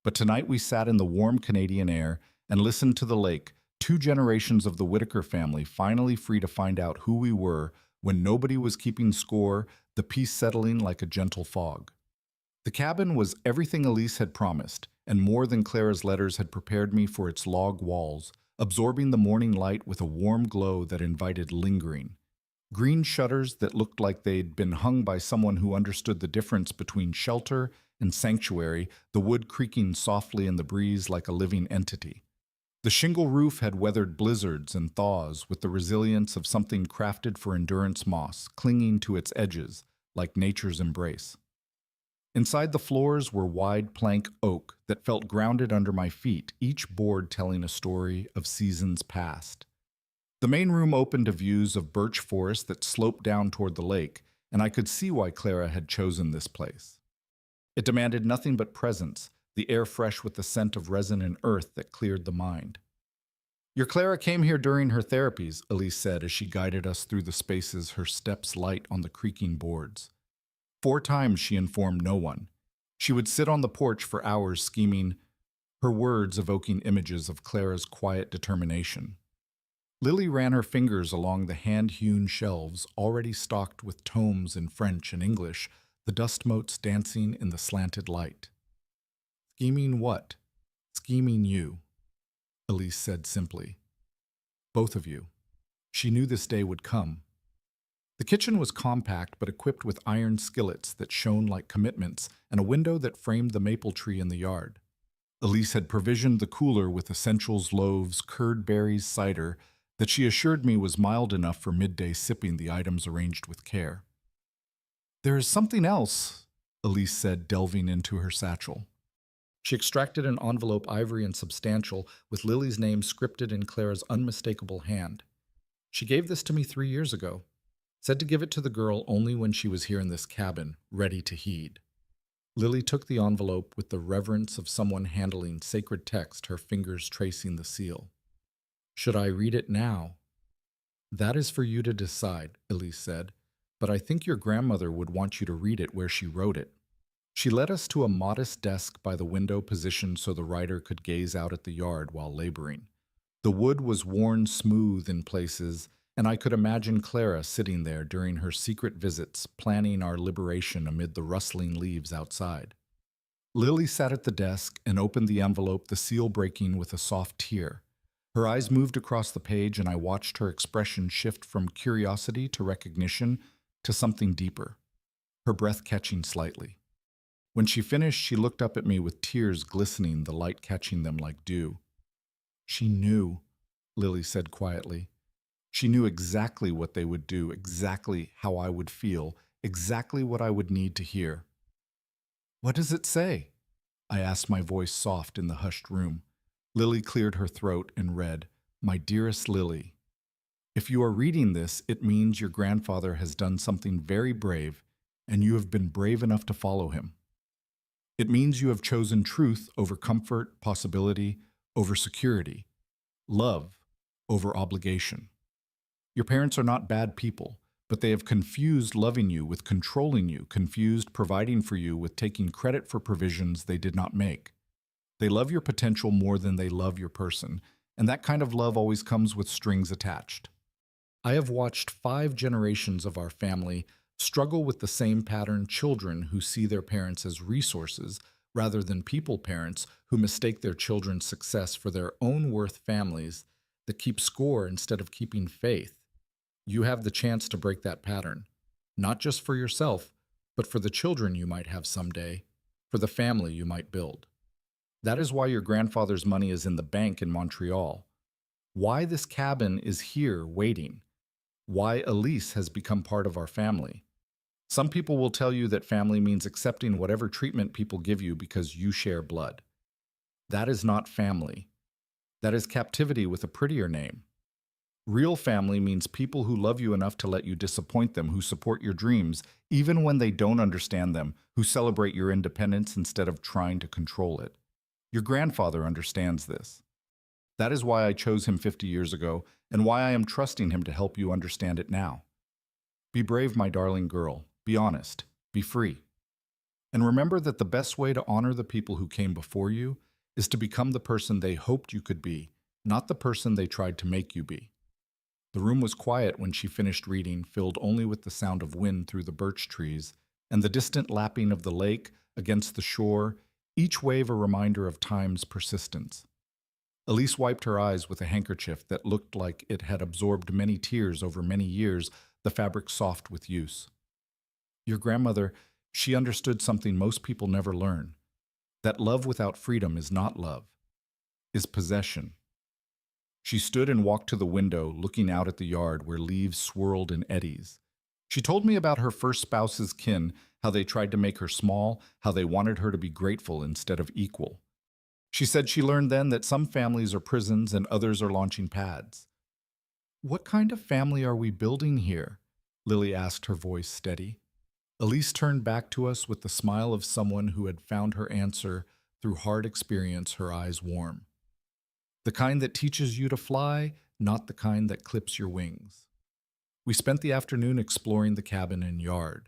A: But tonight we sat in the warm Canadian air and listened to the lake, 2 generations of the Whitaker family finally free to find out who we were when nobody was keeping score, the peace settling like a gentle fog. The cabin was everything Elise had promised, and more than Clara's letters had prepared me for its log walls, absorbing the morning light with a warm glow that invited lingering. Green shutters that looked like they'd been hung by someone who understood the difference between shelter and sanctuary, the wood creaking softly in the breeze like a living entity. The shingle roof had weathered blizzards and thaws with the resilience of something crafted for endurance moss, clinging to its edges like nature's embrace. Inside the floors were wide plank oak that felt grounded under my feet, each board telling a story of seasons past. The main room opened to views of birch forest that sloped down toward the lake, and I could see why Clara had chosen this place. It demanded nothing but presence, the air fresh with the scent of resin and earth that cleared the mind. "Your Clara came here during her therapies," Elise said as she guided us through the spaces, her steps light on the creaking boards. 4 times she informed no one. She would sit on the porch for hours scheming, her words evoking images of Clara's quiet determination. Lily ran her fingers along the hand-hewn shelves already stocked with tomes in French and English, the dust motes dancing in the slanted light. "Scheming what?" "Scheming you," Elise said simply. "Both of you." She knew this day would come. The kitchen was compact but equipped with iron skillets that shone like commitments and a window that framed the maple tree in the yard. Elise had provisioned the cooler with essentials, loaves, curd berries, cider, that she assured me was mild enough for midday sipping, the items arranged with care. "There is something else," Elise said, delving into her satchel. She extracted an envelope, ivory and substantial, with Lily's name scripted in Clara's unmistakable hand. "She gave this to me 3 years ago. Said to give it to the girl only when she was here in this cabin, ready to heed." Lily took the envelope with the reverence of someone handling sacred text, her fingers tracing the seal. "Should I read it now?" "That is for you to decide," Elise said, "but I think your grandmother would want you to read it where she wrote it." She led us to a modest desk by the window positioned so the writer could gaze out at the yard while laboring. The wood was worn smooth in places, and I could imagine Clara sitting there during her secret visits, planning our liberation amid the rustling leaves outside. Lily sat at the desk and opened the envelope, the seal breaking with a soft tear. Her eyes moved across the page, and I watched her expression shift from curiosity to recognition to something deeper, her breath catching slightly. When she finished, she looked up at me with tears glistening, the light catching them like dew. "She knew," Lily said quietly. "She knew exactly what they would do, exactly how I would feel, exactly what I would need to hear." "What does it say?" I asked, my voice soft in the hushed room. Lily cleared her throat and read, "My dearest Lily, if you are reading this, it means your grandfather has done something very brave, and you have been brave enough to follow him. It means you have chosen truth over comfort, possibility over security, love over obligation. Your parents are not bad people, but they have confused loving you with controlling you, confused providing for you with taking credit for provisions they did not make. They love your potential more than they love your person, and that kind of love always comes with strings attached. I have watched 5 generations of our family struggle with the same pattern: children who see their parents as resources rather than people, parents who mistake their children's success for their own worth, families that keep score instead of keeping faith. You have the chance to break that pattern, not just for yourself, but for the children you might have someday, for the family you might build. That is why your grandfather's money is in the bank in Montreal. Why this cabin is here waiting. Why Elise has become part of our family. Some people will tell you that family means accepting whatever treatment people give you because you share blood. That is not family. That is captivity with a prettier name. Real family means people who love you enough to let you disappoint them, who support your dreams even when they don't understand them, who celebrate your independence instead of trying to control it. Your grandfather understands this. That is why I chose him 50 years ago, and why I am trusting him to help you understand it now. Be brave, my darling girl. Be honest. Be free. And remember that the best way to honor the people who came before you is to become the person they hoped you could be, not the person they tried to make you be. The room was quiet when she finished reading, filled only with the sound of wind through the birch trees and the distant lapping of the lake against the shore, each wave a reminder of time's persistence. Elise wiped her eyes with a handkerchief that looked like it had absorbed many tears over many years, the fabric soft with use. Your grandmother, she understood something most people never learn: that love without freedom is not love, is possession. She stood and walked to the window, looking out at the yard where leaves swirled in eddies. She told me about her first spouse's kin, how they tried to make her small, how they wanted her to be grateful instead of equal. She said she learned then that some families are prisons and others are launching pads. "What kind of family are we building here?" Lily asked, her voice steady. Elise turned back to us with the smile of someone who had found her answer through hard experience, her eyes warm. "The kind that teaches you to fly, not the kind that clips your wings." We spent the afternoon exploring the cabin and yard.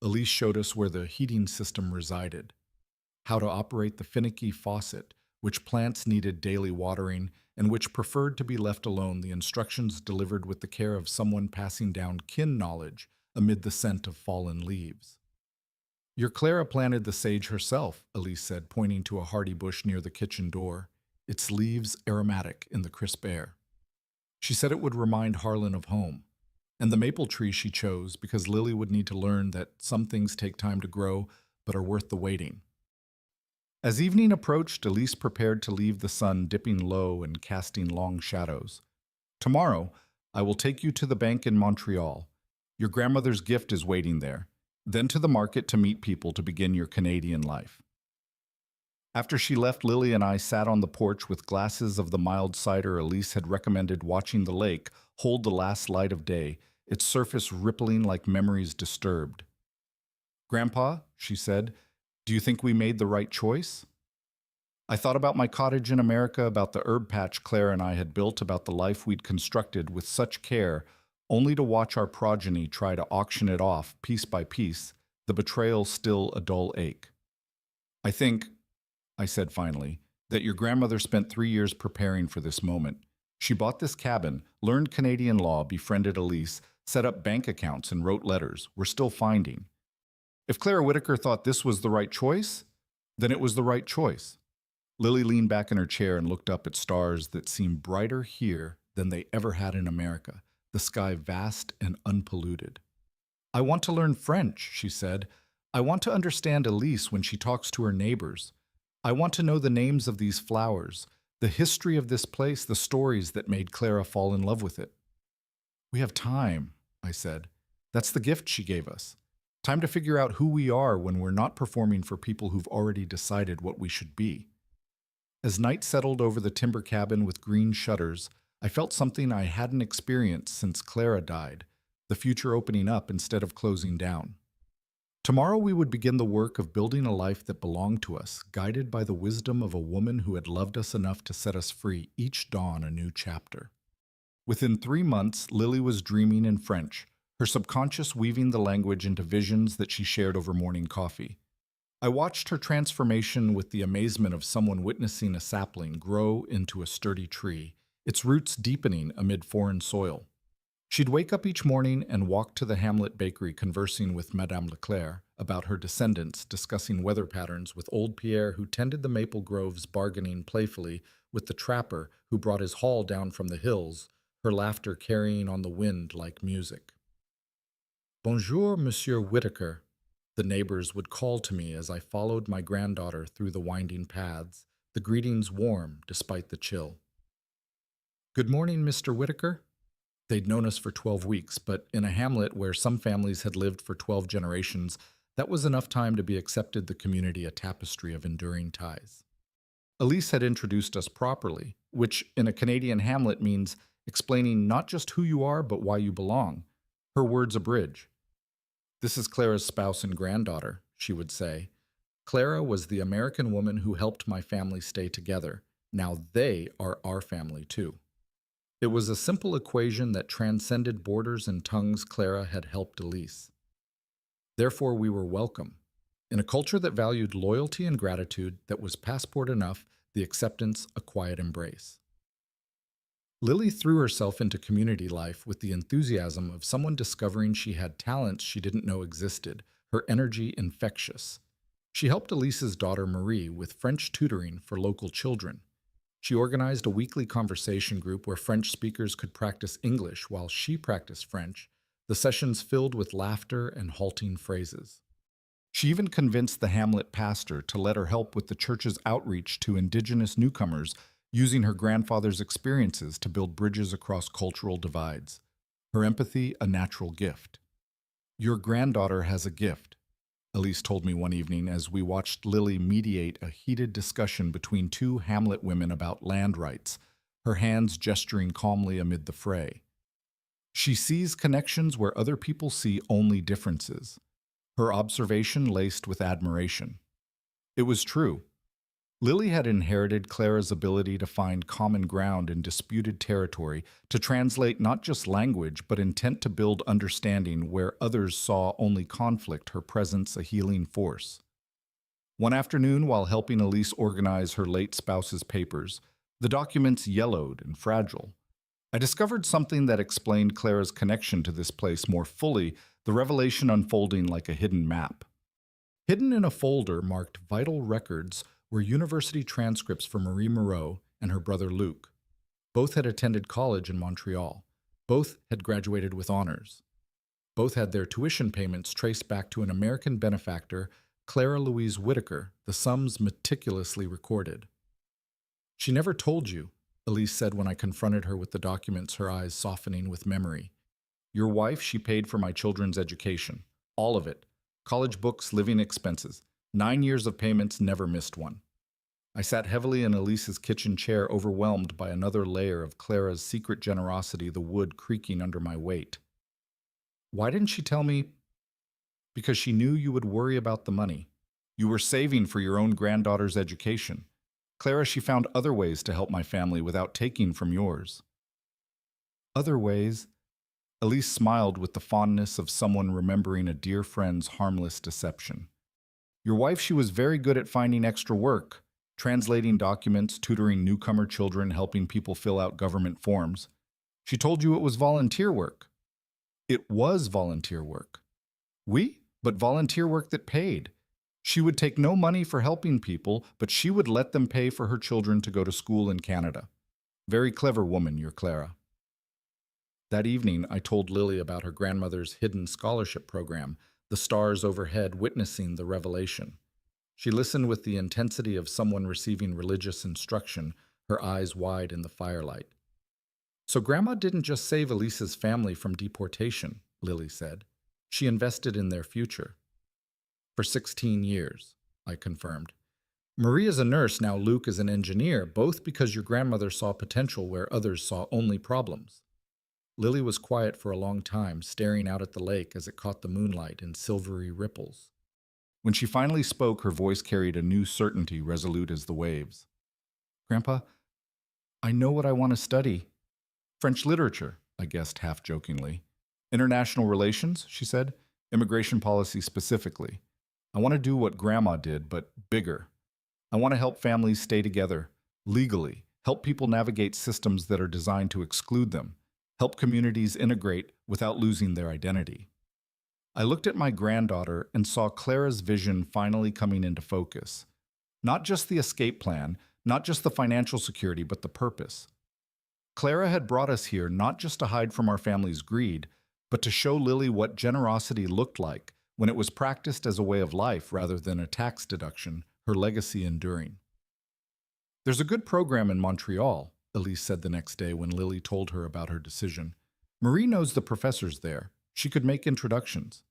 A: Elise showed us where the heating system resided, how to operate the finicky faucet, which plants needed daily watering and which preferred to be left alone, the instructions delivered with the care of someone passing down kin knowledge amid the scent of fallen leaves. "Your Clara planted the sage herself," Elise said, pointing to a hardy bush near the kitchen door, its leaves aromatic in the crisp air. She said it would remind Harlan of home. And the maple tree she chose because Lily would need to learn that some things take time to grow but are worth the waiting. As evening approached, Elise prepared to leave, the sun dipping low and casting long shadows. "Tomorrow, I will take you to the bank in Montreal. Your grandmother's gift is waiting there. Then to the market to meet people to begin your Canadian life." After she left, Lily and I sat on the porch with glasses of the mild cider Elise had recommended, watching the lake hold the last light of day, its surface rippling like memories disturbed. "Grandpa," she said, "do you think we made the right choice?" I thought about my cottage in America, about the herb patch Claire and I had built, about the life we'd constructed with such care, only to watch our progeny try to auction it off piece by piece, the betrayal still a dull ache. "I think," I said finally, "that your grandmother spent 3 years preparing for this moment. She bought this cabin, learned Canadian law, befriended Elise, set up bank accounts, and wrote letters we're still finding. If Clara Whitaker thought this was the right choice, then it was the right choice." Lily leaned back in her chair and looked up at stars that seemed brighter here than they ever had in America, the sky vast and unpolluted. "I want to learn French," she said. "I want to understand Elise when she talks to her neighbors. I want to know the names of these flowers, the history of this place, the stories that made Clara fall in love with it." "We have time," I said. "That's the gift she gave us. Time to figure out who we are when we're not performing for people who've already decided what we should be." As night settled over the timber cabin with green shutters, I felt something I hadn't experienced since Clara died, the future opening up instead of closing down. Tomorrow we would begin the work of building a life that belonged to us, guided by the wisdom of a woman who had loved us enough to set us free, each dawn a new chapter. Within 3 months, Lily was dreaming in French, her subconscious weaving the language into visions that she shared over morning coffee. I watched her transformation with the amazement of someone witnessing a sapling grow into a sturdy tree, its roots deepening amid foreign soil. She'd wake up each morning and walk to the Hamlet bakery conversing with Madame Leclerc about her descendants, discussing weather patterns with old Pierre who tended the maple groves, bargaining playfully with the trapper who brought his haul down from the hills, her laughter carrying on the wind like music. "Bonjour, Monsieur Whitaker," the neighbors would call to me as I followed my granddaughter through the winding paths, the greetings warm despite the chill. "Good morning, Mr. Whitaker." They'd known us for 12 weeks, but in a hamlet where some families had lived for 12 generations, that was enough time to be accepted the community a tapestry of enduring ties. Elise had introduced us properly, which in a Canadian hamlet means explaining not just who you are, but why you belong. Her words a bridge. "This is Clara's spouse and granddaughter," she would say. "Clara was the American woman who helped my family stay together. Now they are our family too." It was a simple equation that transcended borders and tongues. Clara had helped Elise. Therefore, we were welcome. In a culture that valued loyalty and gratitude, that was passport enough, the acceptance a quiet embrace. Lily threw herself into community life with the enthusiasm of someone discovering she had talents she didn't know existed, her energy infectious. She helped Elise's daughter Marie with French tutoring for local children. She organized a weekly conversation group where French speakers could practice English while she practiced French, the sessions filled with laughter and halting phrases. She even convinced the hamlet pastor to let her help with the church's outreach to indigenous newcomers, using her grandfather's experiences to build bridges across cultural divides. Her empathy, a natural gift. "Your granddaughter has a gift," Elise told me one evening as we watched Lily mediate a heated discussion between two hamlet women about land rights, her hands gesturing calmly amid the fray. "She sees connections where other people see only differences." Her observation laced with admiration. It was true. Lily had inherited Clara's ability to find common ground in disputed territory, to translate not just language, but intent to build understanding where others saw only conflict, her presence a healing force. One afternoon, while helping Elise organize her late spouse's papers, the documents yellowed and fragile. I discovered something that explained Clara's connection to this place more fully, the revelation unfolding like a hidden map. Hidden in a folder marked vital records were university transcripts for Marie Moreau and her brother Luc. Both had attended college in Montreal. Both had graduated with honors. Both had their tuition payments traced back to an American benefactor, Clara Louise Whitaker, the sums meticulously recorded. "She never told you," Elise said when I confronted her with the documents, her eyes softening with memory. "Your wife, she paid for my children's education. All of it. College books, living expenses. 9 years of payments, never missed one." I sat heavily in Elise's kitchen chair, overwhelmed by another layer of Clara's secret generosity, the wood creaking under my weight. "Why didn't she tell me?" "Because she knew you would worry about the money. You were saving for your own granddaughter's education. Clara, she found other ways to help my family without taking from yours." "Other ways?" Elise smiled with the fondness of someone remembering a dear friend's harmless deception. "Your wife, she was very good at finding extra work, translating documents, tutoring newcomer children, helping people fill out government forms. She told you it was volunteer work." "It was volunteer work." "Oui, but volunteer work that paid. She would take no money for helping people, but she would let them pay for her children to go to school in Canada. Very clever woman, your Clara." That evening, I told Lily about her grandmother's hidden scholarship program, the stars overhead witnessing the revelation. She listened with the intensity of someone receiving religious instruction, her eyes wide in the firelight. "So Grandma didn't just save Elise's family from deportation," Lily said. "She invested in their future." "For 16 years, I confirmed. "Marie is a nurse, now Luc is an engineer, both because your grandmother saw potential where others saw only problems." Lily was quiet for a long time, staring out at the lake as it caught the moonlight in silvery ripples. When she finally spoke, her voice carried a new certainty, resolute as the waves. "Grandpa, I know what I want to study." "French literature," I guessed half-jokingly. International relations, she said. Immigration policy specifically. I want to do what Grandma did, but bigger. I want to help families stay together, legally, help people navigate systems that are designed to exclude them, help communities integrate without losing their identity. I looked at my granddaughter and saw Clara's vision finally coming into focus. Not just the escape plan, not just the financial security, but the purpose. Clara had brought us here not just to hide from our family's greed, but to show Lily what generosity looked like when it was practiced as a way of life rather than a tax deduction, her legacy enduring. There's a good program in Montreal, Elise said the next day when Lily told her about her decision. Marie knows the professors there. She could make introductions.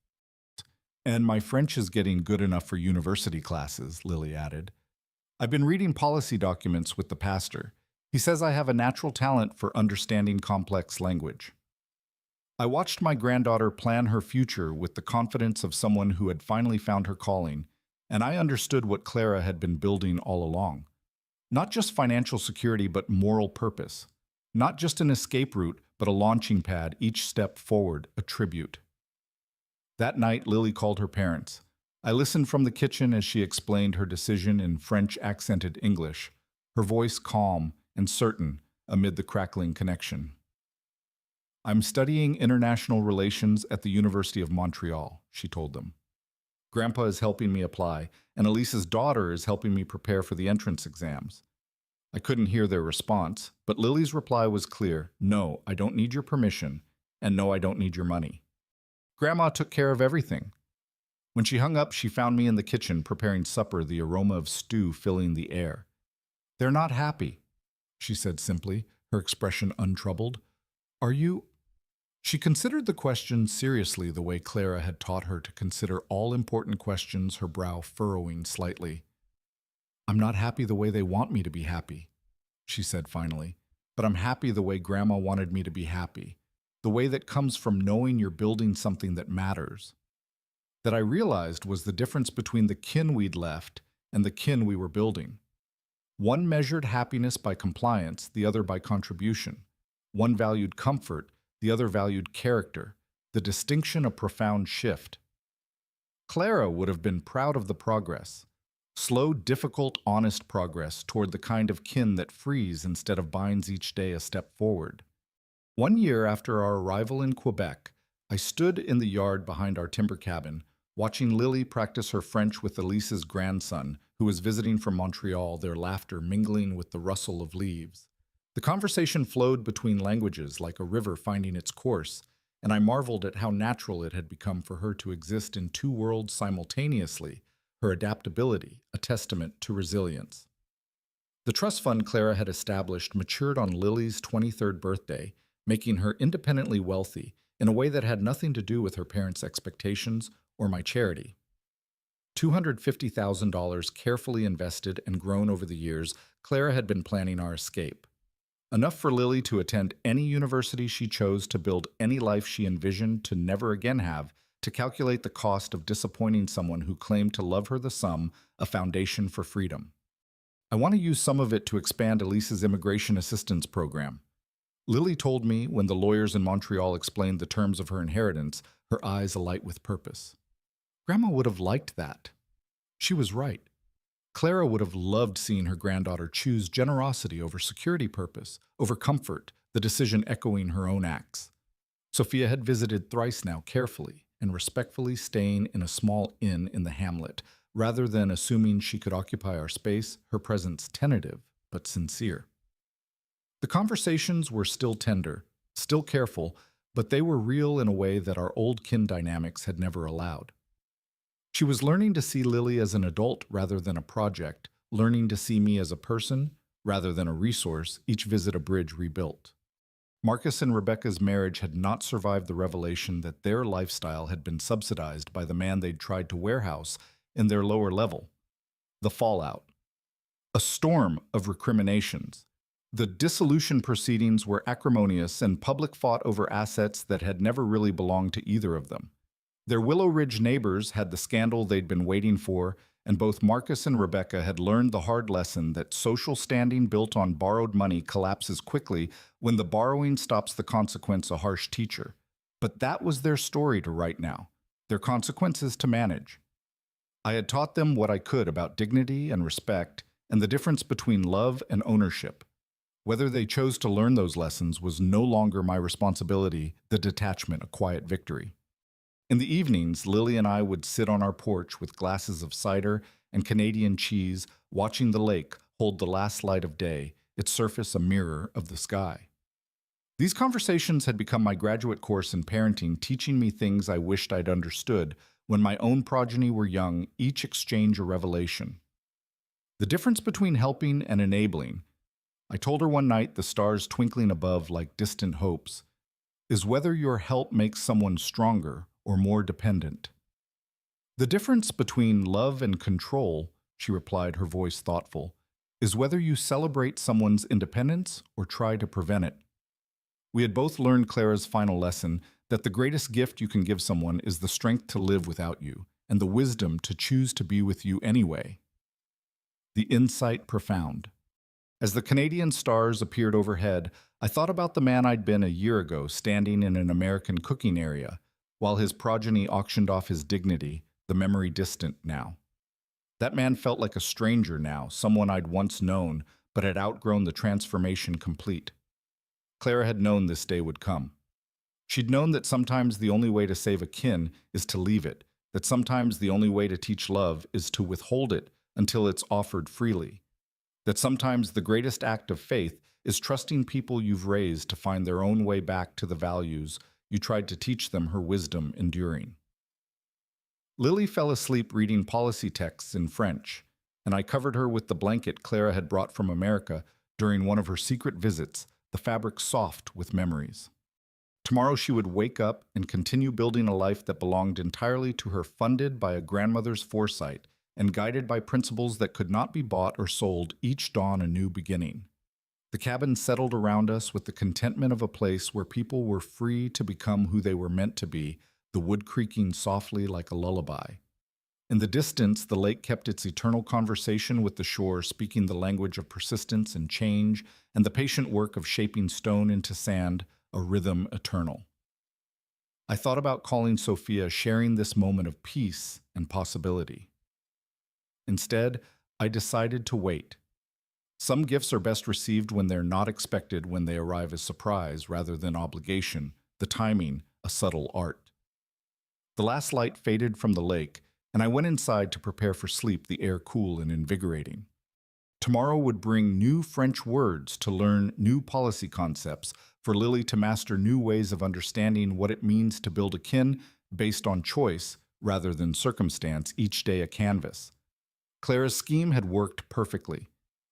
A: And my French is getting good enough for university classes, Lily added. I've been reading policy documents with the pastor. He says I have a natural talent for understanding complex language. I watched my granddaughter plan her future with the confidence of someone who had finally found her calling, and I understood what Clara had been building all along. Not just financial security, but moral purpose. Not just an escape route, but a launching pad, each step forward, a tribute. That night, Lily called her parents. I listened from the kitchen as she explained her decision in French-accented English, her voice calm and certain amid the crackling connection. I'm studying international relations at the University of Montreal, she told them. Grandpa is helping me apply, and Elise's daughter is helping me prepare for the entrance exams. I couldn't hear their response, but Lily's reply was clear. No, I don't need your permission, and no, I don't need your money. Grandma took care of everything. When she hung up, she found me in the kitchen preparing supper, the aroma of stew filling the air. They're not happy, she said simply, her expression untroubled. Are you? She considered the question seriously the way Clara had taught her to consider all important questions, her brow furrowing slightly. I'm not happy the way they want me to be happy, she said finally, but I'm happy the way Grandma wanted me to be happy, the way that comes from knowing you're building something that matters. That I realized was the difference between the kin we'd left and the kin we were building. One measured happiness by compliance, the other by contribution. One valued comfort, the other valued character, the distinction a profound shift. Clara would have been proud of the progress. Slow, difficult, honest progress toward the kind of kin that frees instead of binds each day a step forward. 1 year after our arrival in Quebec, I stood in the yard behind our timber cabin, watching Lily practice her French with Elise's grandson, who was visiting from Montreal, their laughter mingling with the rustle of leaves. The conversation flowed between languages like a river finding its course, and I marveled at how natural it had become for her to exist in two worlds simultaneously, her adaptability, a testament to resilience. The trust fund Clara had established matured on Lily's 23rd birthday, making her independently wealthy in a way that had nothing to do with her parents' expectations or my charity. $250,000 carefully invested and grown over the years, Clara had been planning our escape. Enough for Lily to attend any university she chose, to build any life she envisioned to never again have, to calculate the cost of disappointing someone who claimed to love her the sum, a foundation for freedom. I want to use some of it to expand Elise's immigration assistance program. Lily told me when the lawyers in Montreal explained the terms of her inheritance, her eyes alight with purpose. Grandma would have liked that. She was right. Clara would have loved seeing her granddaughter choose generosity over security purpose, over comfort, the decision echoing her own acts. Sophia had visited thrice now, carefully and respectfully staying in a small inn in the hamlet, rather than assuming she could occupy our space, her presence tentative but sincere. The conversations were still tender, still careful, but they were real in a way that our old kin dynamics had never allowed. She was learning to see Lily as an adult rather than a project, learning to see me as a person rather than a resource, each visit a bridge rebuilt. Marcus and Rebecca's marriage had not survived the revelation that their lifestyle had been subsidized by the man they'd tried to warehouse in their lower level. The fallout. A storm of recriminations. The dissolution proceedings were acrimonious, and public fought over assets that had never really belonged to either of them. Their Willow Ridge neighbors had the scandal they'd been waiting for, and both Marcus and Rebecca had learned the hard lesson that social standing built on borrowed money collapses quickly when the borrowing stops the consequence a harsh teacher. But that was their story to write now, their consequences to manage. I had taught them what I could about dignity and respect and the difference between love and ownership. Whether they chose to learn those lessons was no longer my responsibility, the detachment a quiet victory. In the evenings, Lily and I would sit on our porch with glasses of cider and Canadian cheese, watching the lake hold the last light of day, its surface a mirror of the sky. These conversations had become my graduate course in parenting, teaching me things I wished I'd understood when my own progeny were young, each exchange a revelation. The difference between helping and enabling, I told her one night, the stars twinkling above like distant hopes, is whether your help makes someone stronger or more dependent. The difference between love and control, she replied, her voice thoughtful, is whether you celebrate someone's independence or try to prevent it. We had both learned Clara's final lesson that the greatest gift you can give someone is the strength to live without you and the wisdom to choose to be with you anyway. The insight profound. As the Canadian stars appeared overhead, I thought about the man I'd been a year ago standing in an American cooking area, while his progeny auctioned off his dignity, the memory distant now. That man felt like a stranger now, someone I'd once known, but had outgrown the transformation complete. Clara had known this day would come. She'd known that sometimes the only way to save a kin is to leave it, that sometimes the only way to teach love is to withhold it until it's offered freely, that sometimes the greatest act of faith is trusting people you've raised to find their own way back to the values you tried to teach them, her wisdom enduring. Lily fell asleep reading policy texts in French, and I covered her with the blanket Clara had brought from America during one of her secret visits, the fabric soft with memories. Tomorrow she would wake up and continue building a life that belonged entirely to her, funded by a grandmother's foresight and guided by principles that could not be bought or sold, each dawn a new beginning. The cabin settled around us with the contentment of a place where people were free to become who they were meant to be, the wood creaking softly like a lullaby. In the distance, the lake kept its eternal conversation with the shore, speaking the language of persistence and change, and the patient work of shaping stone into sand, a rhythm eternal. I thought about calling Sophia, sharing this moment of peace and possibility. Instead, I decided to wait. Some gifts are best received when they're not expected, when they arrive as surprise rather than obligation, the timing, a subtle art. The last light faded from the lake, and I went inside to prepare for sleep, the air cool and invigorating. Tomorrow would bring new French words to learn, new policy concepts, for Lily to master new ways of understanding what it means to build a kin based on choice rather than circumstance, each day a canvas. Clara's scheme had worked perfectly.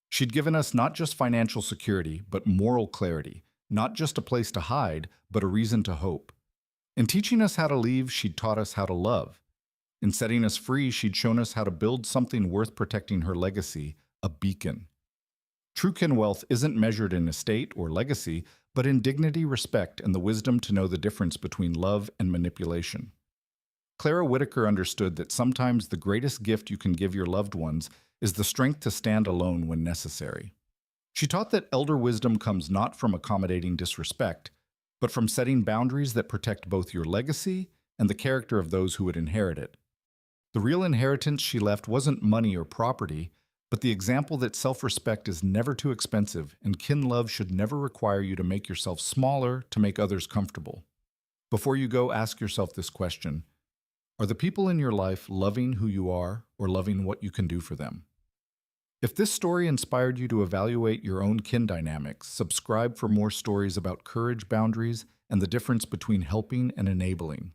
A: She'd given us not just financial security, but moral clarity, not just a place to hide, but a reason to hope. In teaching us how to leave, she'd taught us how to love. In setting us free, she'd shown us how to build something worth protecting, her legacy, a beacon. True kin wealth isn't measured in estate or legacy, but in dignity, respect, and the wisdom to know the difference between love and manipulation. Clara Whitaker understood that sometimes the greatest gift you can give your loved ones is the strength to stand alone when necessary. She taught that elder wisdom comes not from accommodating disrespect, but from setting boundaries that protect both your legacy and the character of those who would inherit it. The real inheritance she left wasn't money or property, but the example that self-respect is never too expensive and kin love should never require you to make yourself smaller to make others comfortable. Before you go, ask yourself this question: are the people in your life loving who you are or loving what you can do for them? If this story inspired you to evaluate your own kin dynamics, subscribe for more stories about courage, boundaries, and the difference between helping and enabling.